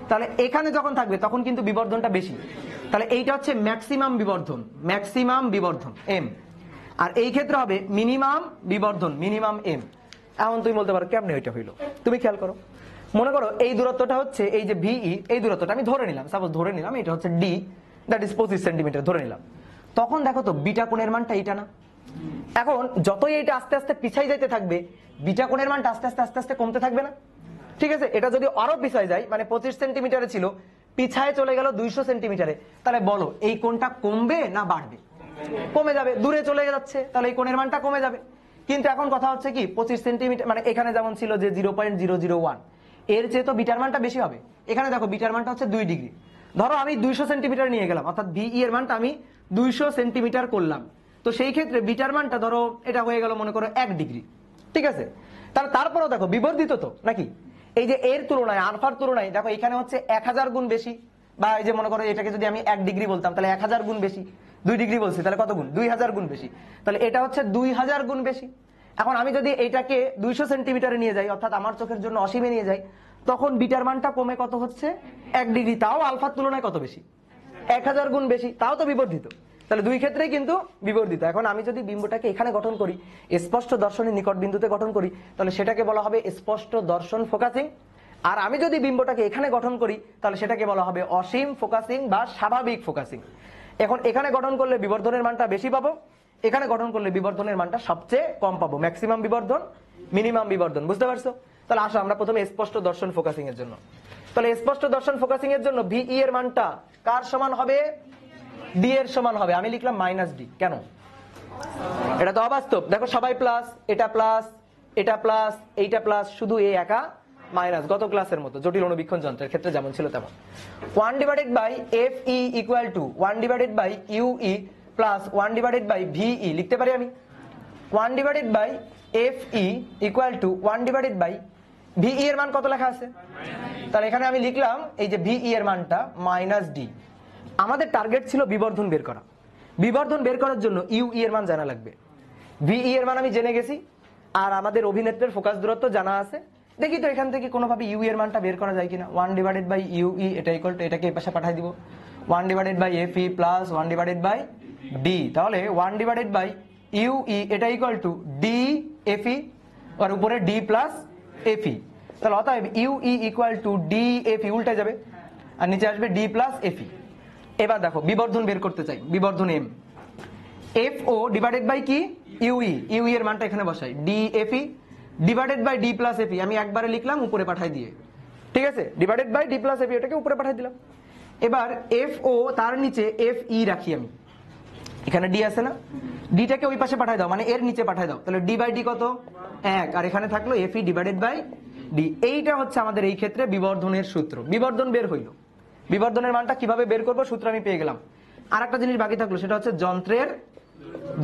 তাহলে এখানে যখন থাকবে তখন কিন্তু বিবর্ধনটা বেশি। তাহলে এইটা হচ্ছে ম্যাক্সিমাম বিবর্ধন এম, আর এই ক্ষেত্রে হবে মিনিমাম বিবর্ধন এম। এখন তুমি বলতে পারো কেমনে ওইটা হইলো? তুমি খেয়াল করো, মনে করো এই দূরত্বটা হচ্ছে এই যে ভিই, এই দূরত্বটা আমি ধরে নিলাম, সাপোজ ধরে নিলাম এটা হচ্ছে ডি, দ্যাট ইজ 25 সেন্টিমিটার ধরে নিলাম। তখন দেখো তো বিটা কোণের মানটা এইটা না? এখন যতই এইটা আস্তে আস্তে পিছাই যাইতে থাকবে, বিটা কোণের মানটা আস্তে আস্তে কমতে থাকবে না? ঠিক আছে, এটা যদি আরো পিছায় যায়, মানে 25 সেন্টিমিটারে ছিল, পিছায় চলে গেল 200 সেন্টিমিটারে, তাহলে বলো এই কোণটা কমবে না বাড়বে? কমে যাবে, দূরে চলে যাচ্ছে, তাহলে এই কোণের মানটা কমে যাবে। কিন্তু এখন কথা হচ্ছে কি 25 সেন্টিমিটার, মানে এখানে যেমন ছিল যে 0.001, এর চেয়ে তো বিটার মানটা বেশি হবে। এখানে দেখো বিটার মানটা হচ্ছে 2 ডিগ্রি, ধরো আমি 200 সেন্টিমিটার নিয়ে গেলাম, অর্থাৎ ভিই এর মানটা আমি 200 সেন্টিমিটার করলাম, তো সেই ক্ষেত্রে বিটার মানটা ধরো এটা হয়ে গেল মনে করো 1 ডিগ্রি, ঠিক আছে? তাহলে তারপরেও দেখো বিবর্ধিত তো নাকি, এই যে এর তুলনায় আলফার তুলনায় দেখো এখানে হচ্ছে 1000 গুণ বেশি, বা এই যে মনে করো এটাকে যদি আমি 1 ডিগ্রি বলতাম তাহলে 1000 গুণ বেশি, 2 ডিগ্রি বলছি তাহলে কত গুণ? 2000 গুণ বেশি, তাহলে এটা হচ্ছে 2000 গুণ বেশি। এখন আমি যদি এটাকে 200 সেন্টিমিটারে নিয়ে যাই, অর্থাৎ আমার চোখের জন্য অসীমে নিয়ে যাই, তখন বিটার মানটা কমে কত হচ্ছে? 1 ডিগ্রি, তাও আলফার তুলনায় কত বেশি? 1000 গুণ বেশি, তাও তো বিবর্ধিত। তাহলে দুই ক্ষেত্রেই কিন্তু বিবর্ধিত। এখন আমি যদি বিম্বটাকে এখানে গঠন করি, স্পষ্ট দর্শনের নিকট বিন্দুতে গঠন করি, তাহলে সেটাকে বলা হবে স্পষ্ট দর্শন ফোকাসিং। আর আমি যদি বিম্বটাকে এখানে গঠন করি, তাহলে সেটাকে বলা হবে অসীম ফোকাসিং বা স্বাভাবিক ফোকাসিং। এখন এখানে গঠন করলে বিবর্ধনের মানটা বেশি পাবো, এখানে গঠন করলে বিবর্ধনের মানটা সবচেয়ে কম পাবো, ম্যাক্সিমাম বিবর্ধন, মিনিমাম বিবর্ধন। বুঝতে পারছো? তাহলে আসো আমরা প্রথমে স্পষ্ট দর্শন ফোকাসিং এর জন্য। তাহলে স্পষ্ট দর্শন ফোকাসিং এর জন্য ভিই এর মানটা কার সমান হবে? ডি এর সমান হবে। আমি লিখলাম -d। কেন? এটা তো অবাস্তব। দেখো সবাই প্লাস, এটা প্লাস, এটা প্লাস, এইটা প্লাস, শুধু এই একা মাইনাস। গত ক্লাসের মতো জটিল অনুবীক্ষণ যন্ত্রের ক্ষেত্রে যেমন ছিল তেমন। 1/FE = 1/UE প্লাস 1/VE লিখতে পারি আমি। 1/FE = 1/VE এর মান কত লেখা আছে? তাহলে এখানে আমি লিখলাম এই যে ভিই এর মানটা -d। আমাদের টার্গেট ছিল বিবর্ধন বের করা। বিবর্ধন বের করার জন্য ইউই এর মান জানা লাগবে। ভিই এর মান আমি জেনে গেছি, আর আমাদের অভিনেত্রের ফোকাস দূরত্ব জানা আছে। দেখি তো এখান থেকে কোনোভাবে ইউ এর মানটা বের করা যায় কিনা। 1/UE এটা ইকুয়াল টু, এটাকে এই পাশে পাঠিয়ে দিব, 1/FE প্লাস 1/d। তাহলে 1/UE এটা ইকুয়াল টু DFE, আর উপরে d প্লাস FE। তাহলে অতএব ইউই ইকুয়াল টু DFE উল্টে যাবে, আর নিচে আসবে d প্লাস FE। এবার দেখো বিবর্ধন বের করতে চাই, বিবর্ধন m। FO ডিভাইডেড বাই কি? ইউই এর মানটা এখানে বসাই, DFE divided by d plus FE। আমি একবারে লিখলাম উপরে পাঠাই দিয়ে, ঠিক আছে? Divided by d plus FE, এটাকে উপরে পাঠাই দিলাম। এবার FO তার নিচে FE রাখি আমি, এখানে d আছে না, ডিটাকে ওই পাশে পাঠাই দাও, মানে এর নিচে পাঠাই দাও। তাহলে d বাই d কত? 1, আর এখানে থাকলো FE ডিভাইডেড বাই d। এইটা হচ্ছে আমাদের এই ক্ষেত্রে বিবর্ধনের সূত্র। বিবর্ধন বের হইল। বিবর্ধনের মানটা কিভাবে বের করব সূত্র আমি পেয়ে গেলাম। আর একটা জিনিস বাকি থাকলো, সেটা হচ্ছে যন্ত্রের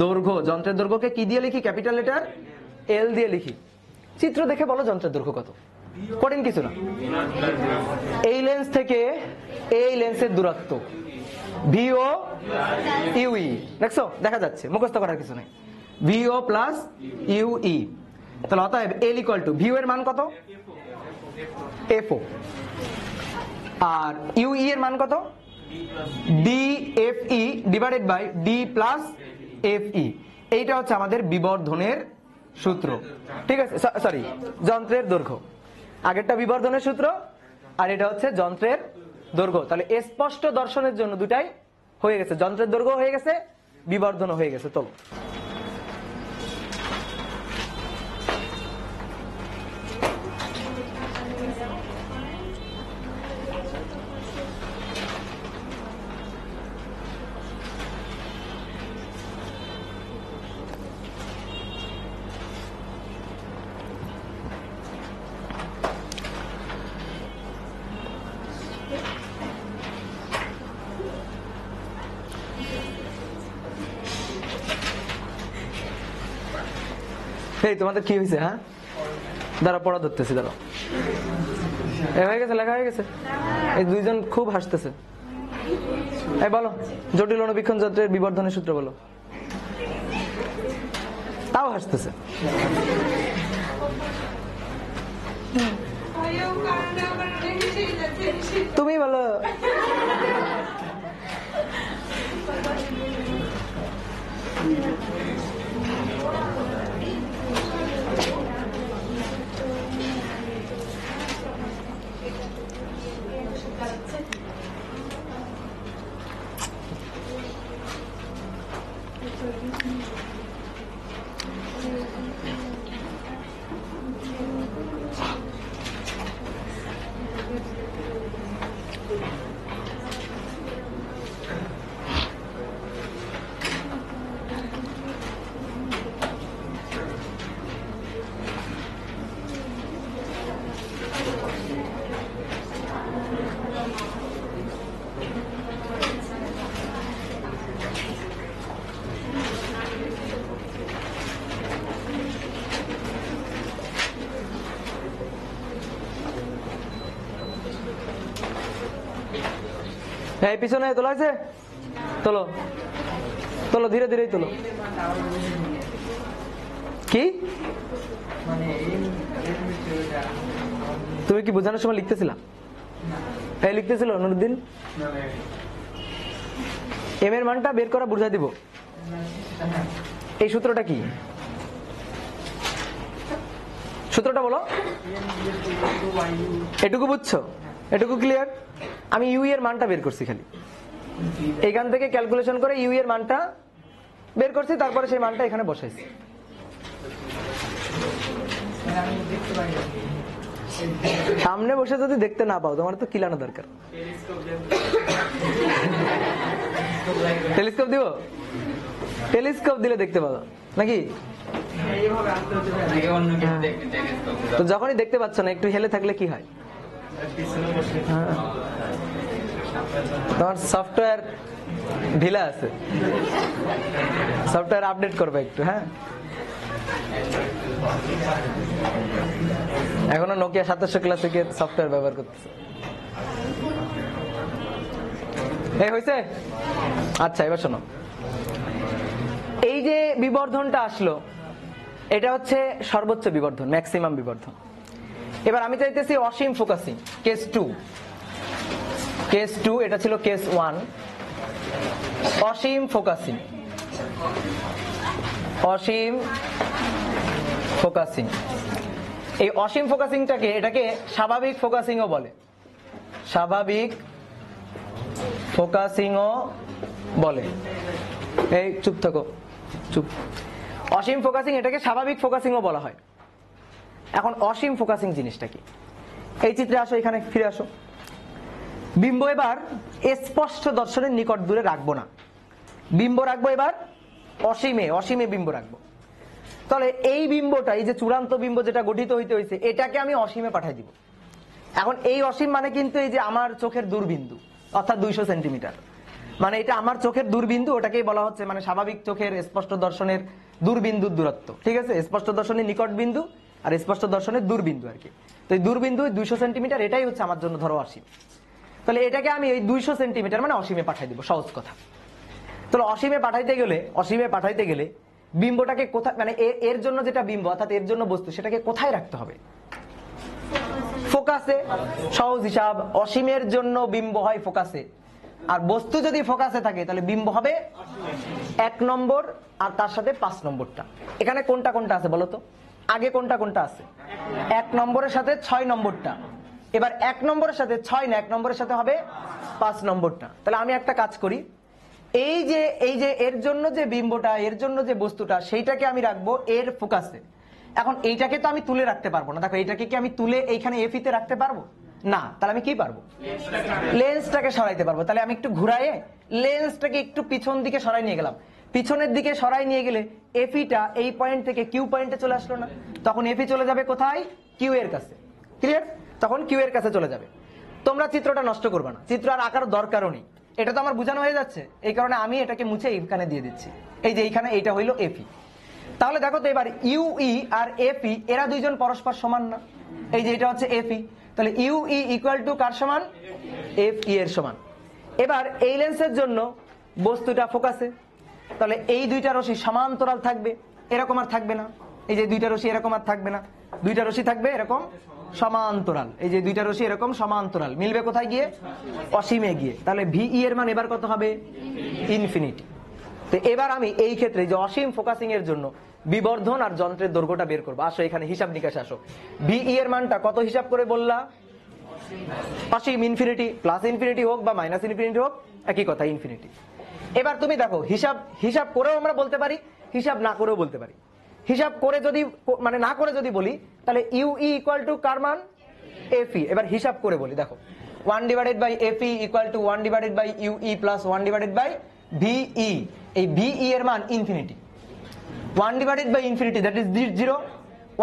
দৈর্ঘ্য। যন্ত্রের দৈর্ঘ্যকে কি দিয়ে লিখি? ক্যাপিটাল লেটার L দিয়ে লিখি। চিত্র দেখে বলো যন্ত্রের দৈর্ঘ্য কত। কঠিন কিছু না। এই লেন্স থেকে এই লেন্সের দূরত্ব VO UE, দেখছো? দেখা যাচ্ছে, মুখস্থ করার কিছু নেই। VO plus UE। তাহলে অতএব L ইকুয়াল টু VO এর মান কত? FO। আর UE এর মান কত? DFE divided by d plus FE। এইটা হচ্ছে আমাদের বিবর্ধনের সূত্র, ঠিক আছে? সরি, যন্ত্রের দৈর্ঘ্য। আগেরটা বিবর্ধনের সূত্র, আর এটা হচ্ছে যন্ত্রের দৈর্ঘ্য। তাহলে স্পষ্ট দর্শনের জন্য দুটাই হয়ে গেছে, যন্ত্রের দৈর্ঘ্য হয়ে গেছে, বিবর্ধনও হয়ে গেছে। চলো এই তোমাদের কি হয়েছে? হ্যাঁ, দাঁড়া পড়া ধরতেছি, দাঁড়া। হয়ে গেছে, লেখা হয়ে গেছে। এই দুইজন খুব হাসতেছে। এই বলো, জটিল অনুবীক্ষণ যন্ত্রের বিবর্ধনের সূত্র বলো। তাও হাসতেছে। তুমি বলো। এই পিছনে তোলা আছে, তোলো তোলো, ধীরে ধীরেই তোলো। কি তুমি কি বোঝানোর সময় লিখতেছিলা? এই লিখতেছিল নুরুদ্দিন? এম এর মানটা বের করা বুঝাই দিব। এই সূত্রটা কি? সূত্রটা বলো। এটুকু বুঝছো? এটুকু ক্লিয়ার? আমি ইউ এর মানটা বের করছি, খালি এখান থেকে ক্যালকুলেশন করে ইউ এর মানটা বের করছি, তারপরে সেই মানটা এখানে বসাইছি। সামনে বসে যদি দেখতে না পাও, তোমার তো কিলানো দরকার। টেলিস্কোপ দিব? টেলিস্কোপ দিলে দেখতে পাবো নাকি? তো যখনই দেখতে পাচ্ছ না, একটু হেলে থাকলে কি হয়? তোমার সফটওয়্যার ঢিলা আছে, সফটওয়্যার আপডেট করবে একটু। হ্যাঁ, এখনো নোকিয়া 2700 ক্লাসিকের সফটওয়্যার ব্যবহার করতেছে। এই হয়েছে? আচ্ছা, এবার শোনো, এই যে বিবর্ধনটা আসলো, এটা হচ্ছে সর্বোচ্চ বিবর্ধন, ম্যাক্সিমাম বিবর্ধন। এবার আমি চাইতেছি অসীম ফোকাসিং, কেস 2। কেস 2, এটা ছিল কেস 1। অসীম ফোকাসিং, অসীম ফোকাসিং। এই অসীম ফোকাসিংটাকে, এটাকে স্বাভাবিক ফোকাসিংও বলে, স্বাভাবিক ফোকাসিংও বলে। এই চুপ থাকো, চুপ। অসীম ফোকাসিং, এটাকে স্বাভাবিক ফোকাসিংও বলা হয়। এখন অসীম ফোকাসিং জিনিসটা কি? এই চিত্রে আসো, এখানে ফিরে আসো। বিম্ব এবার স্পষ্ট দর্শনের নিকট দূরে রাখবো না, বিম্ব রাখবো এবার অসীমে, অসীমে বিম্ব রাখবো। তাহলে এই বিম্বটা, এই যে চূড়ান্ত বিম্ব যেটা গঠিত হইতে হয়েছে, এটাকে আমি অসীমে পাঠাই দিব। এখন এই অসীম মানে কিন্তু এই যে আমার চোখের দূরবিন্দু, অর্থাৎ 200 সেন্টিমিটার, মানে এটা আমার চোখের দূরবিন্দু, ওটাকেই বলা হচ্ছে মানে স্বাভাবিক চোখের স্পষ্ট দর্শনের দূরবিন্দুর দূরত্ব। ঠিক আছে, স্পষ্ট দর্শনের নিকট বিন্দু আর স্পষ্ট দর্শনের দূরবিন্দু আর কি। তো এই দূরবিন্দু 200 সেন্টিমিটার, এটাই হচ্ছে আমার জন্য ধরো অসীম। তাহলে এটাকে আমি এই 200 সেন্টিমিটার মানে অসীমে পাঠাই দিব, সহজ কথা। তাহলে অসীমে পাঠাইতে গেলে, অসীমে পাঠাইতে গেলে বিম্বটাকে কোথায়, মানে এর জন্য যেটা বিম্ব অর্থাৎ এর জন্য বস্তু, সেটাকে কোথায় রাখতে হবে? ফোকাসে। সহজ হিসাব, অসীমের জন্য বিম্ব হয় ফোকাসে, আর বস্তু যদি ফোকাসে থাকে তাহলে বিম্ব হবে 1 নম্বর আর তার সাথে 5 নম্বরটা। এখানে কোনটা কোনটা আছে বলো তো? আগে কোনটা কোনটা আছে? 1 নম্বরের সাথে 6 নম্বরটা। এবার 1 নম্বরের সাথে 6 না, 1 নম্বরের সাথে হবে 5 নম্বরটা। তাহলে আমি একটা কাজ করি, এই যে এর জন্য যে বিম্বটা, এর জন্য যে বস্তুটা, সেইটাকে আমি রাখবো এর ফোকাসে। এখন এইটাকে তো আমি তুলে রাখতে পারবো না। দেখো, এইটাকে কি আমি তুলে এইখানে এফি তে রাখতে পারবো না? তাহলে আমি কি পারবো? লেন্সটাকে সরাইতে পারবো। তাহলে আমি একটু ঘুরাইয়ে লেন্সটাকে একটু পিছন দিকে সরাই নিয়ে গেলাম। পিছনের দিকে সরাই নিয়ে গেলে এফিটা এই পয়েন্ট থেকে কিউ পয়েন্টে চলে আসলো না? তখন এফি চলে যাবে কোথায়? কিউ এর কাছে। ক্লিয়ার? তখন কিউ এর কাছে চলে যাবে। তোমরা চিত্রটা নষ্ট করবে না, চিত্র আর আঁকার দরকারও নেই, এটা তো আমার বোঝানো হয়ে যাচ্ছে। এই কারণে আমি এটাকে মুছে এইখানে দিয়ে দিচ্ছি। এই যে এইখানে এইটা হইলো এফি। তাহলে দেখো তো এবার ইউই আর এফি এরা দুইজন পরস্পর সমান না? এই যে এটা হচ্ছে এফি, তাহলে ইউই ইকুয়াল টু কার সমান? এফই এর সমান। এবার এই লেন্সের জন্য বস্তুটা ফোকাসে, তাহলে এই দুইটা রশ্মি সমান্তরাল থাকবে, এরকম আর থাকবে না। এই যে দুইটা রশ্মি এরকম আর থাকবে না, দুইটা রশ্মি থাকবে এরকম সমান্তরাল। এই যে দুইটা রশ্মি এরকম সমান্তরাল, মিলবে কোথায় গিয়ে? অসীমে গিয়ে। তাহলে ভিই এর মান এবার কত হবে? ইনফিনিটি। তো এবার আমি এই ক্ষেত্রে যে অসীম ফোকাসিং এর জন্য বিবর্ধন আর যন্ত্রের দৈর্ঘ্যটা বের করবো। আসো এখানে হিসাব নিকাশে আসো। ভিই এর মানটা কত হিসাব করে বললা? অসীম, ইনফিনিটি। প্লাস ইনফিনিটি হোক বা মাইনাস ইনফিনিটি হোক, একই কথা, ইনফিনিটি। এবার তুমি দেখো, হিসাব করেও আমরা বলতে পারি, হিসাব না করেও বলতে পারি। হিসাব করে যদি মানে না করে যদি বলি, তাহলে ইউই ইকুয়াল টু কার মান? এফই। এবার হিসাব করে বলি, দেখো 1 divided by F E equal to 1 divided by U E plus 1 divided by V E. এই ভিই এর মান infinity. 1 divided by infinity that is 0।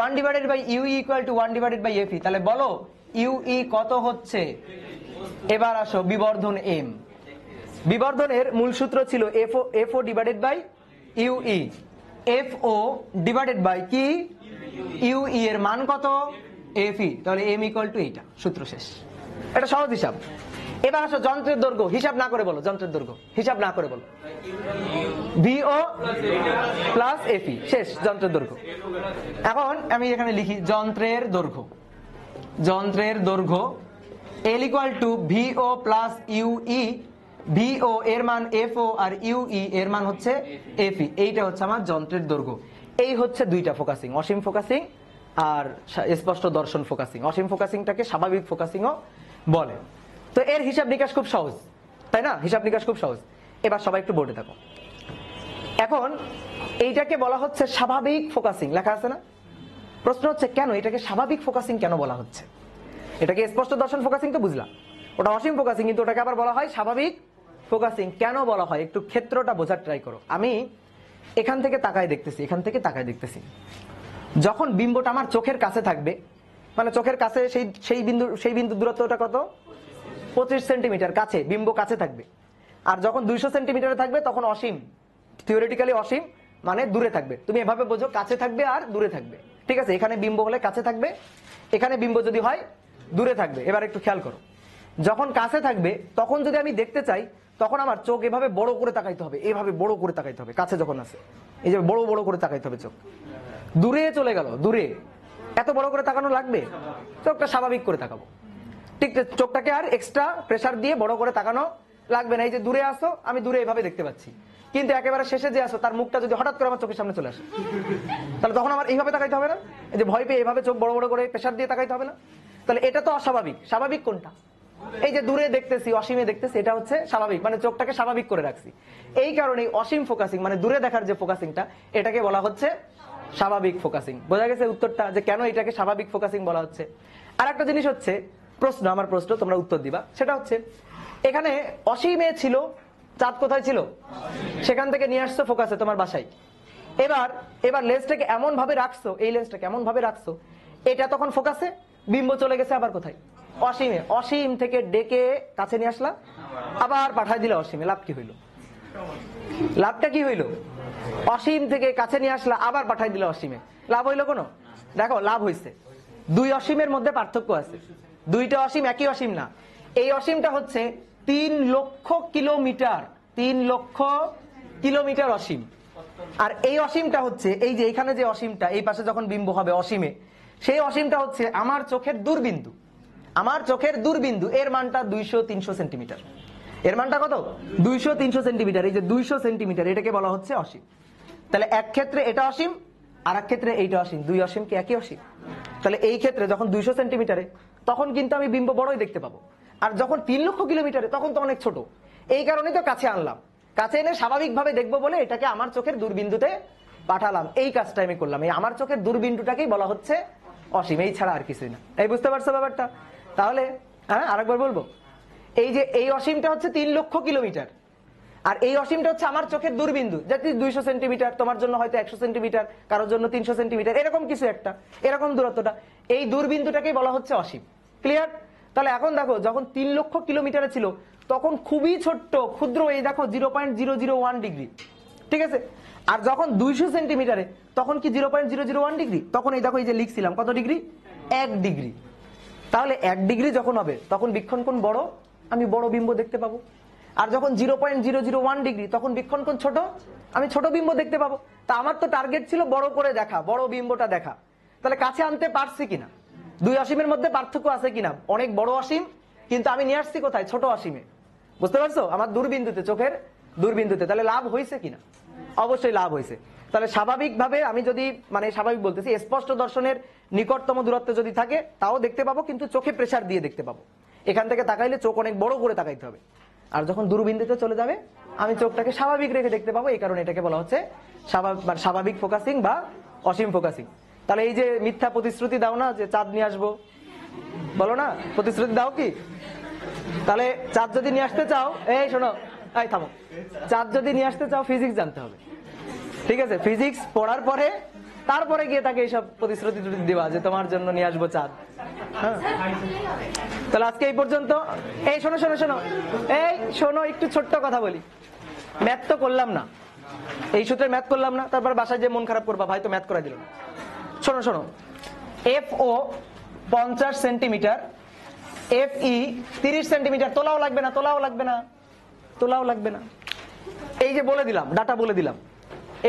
1 divided by U E equal to 1 divided by F E. তাহলে বলো ইউই কত হচ্ছে? এবার আসো বিবর্ধন এম। বিবর্ধনের মূল সূত্র ছিল F O divided by U E. F O divided by কি? ইউই এর মান কত? এফই। তাহলে এম ইকুয়াল টু এইটা, সূত্র শেষ। এটা সহজ হিসাব। এবার আসো যন্ত্রের দৈর্ঘ্য, হিসাব না করে বলো, যন্ত্রের দৈর্ঘ্য হিসাব না করে বলো। ভিও প্লাস এফই, শেষ, যন্ত্রের দৈর্ঘ্য। এখন আমি এখানে লিখি যন্ত্রের দৈর্ঘ্য। যন্ত্রের দৈর্ঘ্য L equal to ভিও plus UE ভিও এর মান এফও আর ইউই এর মান হচ্ছে এফই। এইটা হচ্ছে আমার যন্ত্রের দৈর্ঘ্য। এই হচ্ছে দুইটা ফোকাসিং, অসীম ফোকাসিং আর স্পষ্ট দর্শন ফোকাসিং। অসীম ফোকাসিংটাকে স্বাভাবিক ফোকাসিংও বলে। তো এর হিসাব নিকাশ খুব সহজ, তাই না? হিসাব নিকাশ খুব সহজ। এবার সবাই একটু বোর্ডে থাকো। এখন এইটাকে বলা হচ্ছে স্বাভাবিক ফোকাসিং, লেখা আছে না? প্রশ্ন হচ্ছে কেন এটাকে স্বাভাবিক ফোকাসিং কেন বলা হচ্ছে? এটাকে স্পষ্ট দর্শন ফোকাসিং তো বুঝলাম, ওটা অসীম ফোকাসিং, কিন্তু ওটাকে আবার বলা হয় স্বাভাবিক ফোকাসিং। কেন বলা হয় একটু ক্ষেত্রটা বোঝার ট্রাই করো। আমি এখান থেকে তাকায় দেখতেছি, এখান থেকে তাকায় দেখতেছি। যখন বিম্বটা আমার চোখের কাছে থাকবে, মানে চোখের কাছে সেই বিন্দু দূরত্বটা কত? 25 সেন্টিমিটার কাছে, বিম্ব কাছে থাকবে। আর যখন 200 সেন্টিমিটারে থাকবে তখন অসীম, থিওরিটিক্যালি অসীম, মানে দূরে থাকবে। তুমি এভাবে বোঝো, কাছে থাকবে আর দূরে থাকবে, ঠিক আছে? এখানে বিম্ব হলে কাছে থাকবে, এখানে বিম্ব যদি হয় দূরে থাকবে। এবার একটু খেয়াল করো, যখন কাছে থাকবে তখন যদি আমি দেখতে চাই, তখন আমার চোখ এভাবে বড় করে তাকাইতে হবে, এভাবে বড় করে তাকাইতে হবে। কাছে যখন আছে এই যে বড় বড় করে তাকাইতে হবে চোখ। দূরে চলে গেল, দূরে এত বড় করে তাকানো লাগবে? চোখটা স্বাভাবিক করে তাকাবো, ঠিক চোখটাকে আর এক্সট্রা প্রেসার দিয়ে বড় করে তাকানো লাগবে না। এই যে দূরে আসো, আমি দূরে এভাবে দেখতে পাচ্ছি, কিন্তু একেবারে শেষে যে আসো তার মুখটা যদি হঠাৎ করে আমার চোখের সামনে চলে আসে, তাহলে তখন আমার এইভাবে তাকাইতে হবে না? এই যে ভয় পেয়ে এইভাবে চোখ বড় বড় করে প্রেসার দিয়ে তাকাইতে হবে না? তাহলে এটা তো অস্বাভাবিক। স্বাভাবিক কোনটা? এই যে দূরে দেখতেছি, অসীমে দেখতেছি, এটা হচ্ছে স্বাভাবিক, মানে চোখটাকে স্বাভাবিক করে রাখছি। এই কারণে অসীম ফোকাসিং মানে দূরে দেখার যে ফোকাসিংটা, এটাকে বলা হচ্ছে স্বাভাবিক ফোকাসিং। বোঝা গেছে উত্তরটা, যে কেন এটাকে স্বাভাবিক ফোকাসিং বলা হচ্ছে? আর একটা জিনিস হচ্ছে, প্রশ্ন, আমার প্রশ্ন, তোমরা উত্তর দিবা। সেটা হচ্ছে, এখানে অসীমে ছিল, চাঁদ কোথায় ছিল? সেখান থেকে নিয়ে আসছো ফোকাসে তোমার বাসায়। এবার লেন্সটাকে এমন ভাবে রাখছো, এই লেন্সটাকে এমন ভাবে রাখছো, এটা তখন ফোকাসে, বিম্ব চলে গেছে আবার কোথায়? অসীমে। অসীম থেকে ডেকে কাছে নিয়ে আসলা, আবার পাঠাই দিলে অসীমে। লাভ কি হইল? লাভটা কি হইল? অসীম থেকে কাছে নিয়ে আসলা, আবার পাঠাই দিলে অসীমে। লাভ হইলো কোনো? দেখো, লাভ হইছে। দুই অসীমের মধ্যে পার্থক্য আছে। দুইটা অসীম একই অসীম না। এই অসীমটা হচ্ছে 3 লক্ষ কিলোমিটার, 3 লক্ষ কিলোমিটার অসীম। আর এই অসীমটা হচ্ছে, এই যে এখানে যে অসীমটা, এই পাশে যখন বিম্ব হবে অসীমে, সেই অসীমটা হচ্ছে আমার চোখের দূরবিন্দু। আমার চোখের দূরবিন্দু এর মানটা 200-300 সেন্টিমিটার। এর মানটা কত? 200-300 সেন্টিমিটার। এই যে 200 সেন্টিমিটার, এটাকে বলা হচ্ছে অসীম। তাহলে এক ক্ষেত্রে এটা অসীম, আর এক ক্ষেত্রে এইটা অসীম। দুই অসীম কি একই অসীম? তাহলে এই ক্ষেত্রে যখন 200 সেন্টিমিটারে, তখন কিন্তু আমি বিম্ব বড়ই দেখতে পাবো। আর যখন 3 লক্ষ কিলোমিটারে, তখন তো অনেক ছোট। এই কারণে তো কাছে আনলাম, কাছে এনে স্বাভাবিকভাবে দেখবো বলে এটাকে আমার চোখের দূরবিন্দুতে পাঠালাম। এই কাজটা আমি করলাম। এই আমার চোখের দূরবিন্দুটাকেই বলা হচ্ছে অসীম, এই ছাড়া আর কিছুই না। এই বুঝতে পারছো ব্যাপারটা? তাহলে হ্যাঁ, আরেকবার বলবো। এই যে এই অসীমটা হচ্ছে 3 লক্ষ কিলোমিটার, আর এই অসীমটা হচ্ছে আমার চোখের দূরবিন্দু, যেটি 200 সেন্টিমিটার, তোমার জন্য হয়তো 100 সেন্টিমিটার, কারোর জন্য 300 সেন্টিমিটার, এরকম কিছু একটা, এরকম দূরত্বটা। এই দূরবিন্দুটাকেই বলা হচ্ছে অসীম। ক্লিয়ার? তাহলে এখন দেখো, যখন 3 লক্ষ কিলোমিটারে ছিল তখন খুবই ছোট্ট, ক্ষুদ্র, এই দেখো 0.001 ডিগ্রি, ঠিক আছে? আর যখন 200 সেন্টিমিটারে, তখন কি 0.001 ডিগ্রি? তখন এই দেখো, এই যে লিখছিলাম কত ডিগ্রি? 1 ডিগ্রি। তাহলে 1 ডিগ্রি যখন হবে, তখন বীক্ষণ কোণ বড়, আমি বড় বিম্ব দেখতে পাবো। আর যখন 0.001 ডিগ্রি, তখন বীক্ষণ কোণ ছোট, আমি ছোট বিম্ব দেখতে পাবো। তা আমার তো টার্গেট ছিল বড় করে দেখা, বড় বিম্বটা দেখা। তাহলে কাছে আনতে পারছি কিনা? দুই অসীমের মধ্যে পার্থক্য আছে কিনা? অনেক বড় অসীম, কিন্তু আমি নিয়ে আসছি কোথায়? ছোট অসীমে। বুঝতে পারছো? আমার দূরবিন্দুতে, চোখের দূরবিন্দুতে। তাহলে লাভ হয়েছে কিনা? অবশ্যই লাভ হয়েছে। তাহলে স্বাভাবিকভাবে আমি যদি, মানে স্বাভাবিক বলতেছি, স্পষ্ট দর্শনের নিকটতম দূরত্বে যদি থাকে তাও দেখতে পাবো, কিন্তু চোখে প্রেসার দিয়ে দেখতে পাবো। এখান থেকে তাকাইলে চোখ অনেক বড় করে তাকাইতে হবে। আর যখন দূরবিন্দুতে চলে যাবে, আমি চোখটাকে স্বাভাবিক রেখে দেখতে পাবো। এই কারণে এটাকে বলা হচ্ছে স্বাভাবিক ফোকাসিং বা অসীম ফোকাসিং। তাহলে এই যে মিথ্যা প্রতিশ্রুতি দাও না যে চাঁদ নিয়ে আসবো, বলো না, প্রতিশ্রুতি দাও কি? তাহলে চাঁদ যদি নিয়ে আসতে চাও, এই শোনো, এই থামো, চাঁদ যদি নিয়ে আসতে চাও ফিজিক্স জানতে হবে, ঠিক আছে? ফিজিক্স পড়ার পরে তারপরে গিয়ে তাকে এইসব প্রতিশ্রুতি দিবা যে তোমার জন্য নিয়ে আসবো চাঁদ। হ্যাঁ, তাহলে আজকে এই পর্যন্ত। এই শোনো শোনো শোনো, এই শোনো, একটু ছোট্ট কথা বলি। ম্যাথ তো করলাম না, এই সূত্রে ম্যাথ করলাম না, তারপর বাসায় যে মন খারাপ করবা, ভাই তো ম্যাথ করাই দিল না। শোনো শোনো, F O 50 centimetre, F E 30 centimetre. তোলাও লাগবে না, তোলাও লাগবে না, তোলাও লাগবে না। এই যে বলে দিলাম, ডাটা বলে দিলাম।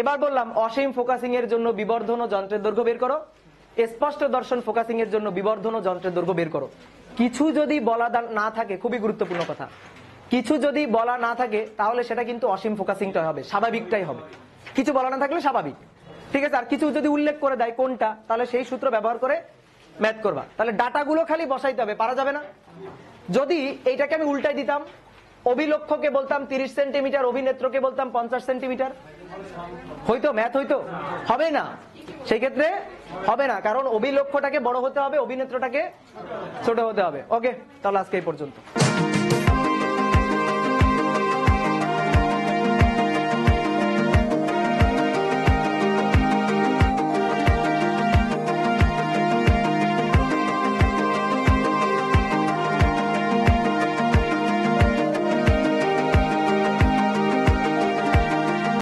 এবার বললাম অসীম ফোকাসিং এর জন্য বিবর্ধন ও যন্ত্রের দৈর্ঘ্য বের করো, স্পষ্ট দর্শন ফোকাসিং এর জন্য বিবর্ধন ও যন্ত্রের দৈর্ঘ্য বের করো। কিছু যদি বলা না থাকে, খুবই গুরুত্বপূর্ণ কথা, কিছু যদি বলা না থাকে তাহলে সেটা কিন্তু অসীম ফোকাসিংটা হবে, স্বাভাবিকটাই হবে। কিছু বলা না থাকলে স্বাভাবিক, ঠিক আছে। আর কিছু যদি উল্লেখ করে দেয় কোনটা, তাহলে সেই সূত্র ব্যবহার করে ম্যাথ করবা। তাহলে ডাটাগুলো খালি বসাইতে হবে, পারা যাবে না। যদি এইটাকে আমি উল্টাই দিতাম, অভিলক্ষকে বলতাম 30 সেন্টিমিটার, অভিনেত্রকে বলতাম 50 সেন্টিমিটার, হয়তো ম্যাথ হইতো? হবে না। সেই ক্ষেত্রে হবে না, কারণ অভিলক্ষটাকে বড় হতে হবে, অভিনেত্রটাকে ছোট হতে হবে। ওকে, তাহলে আজকে এই পর্যন্ত।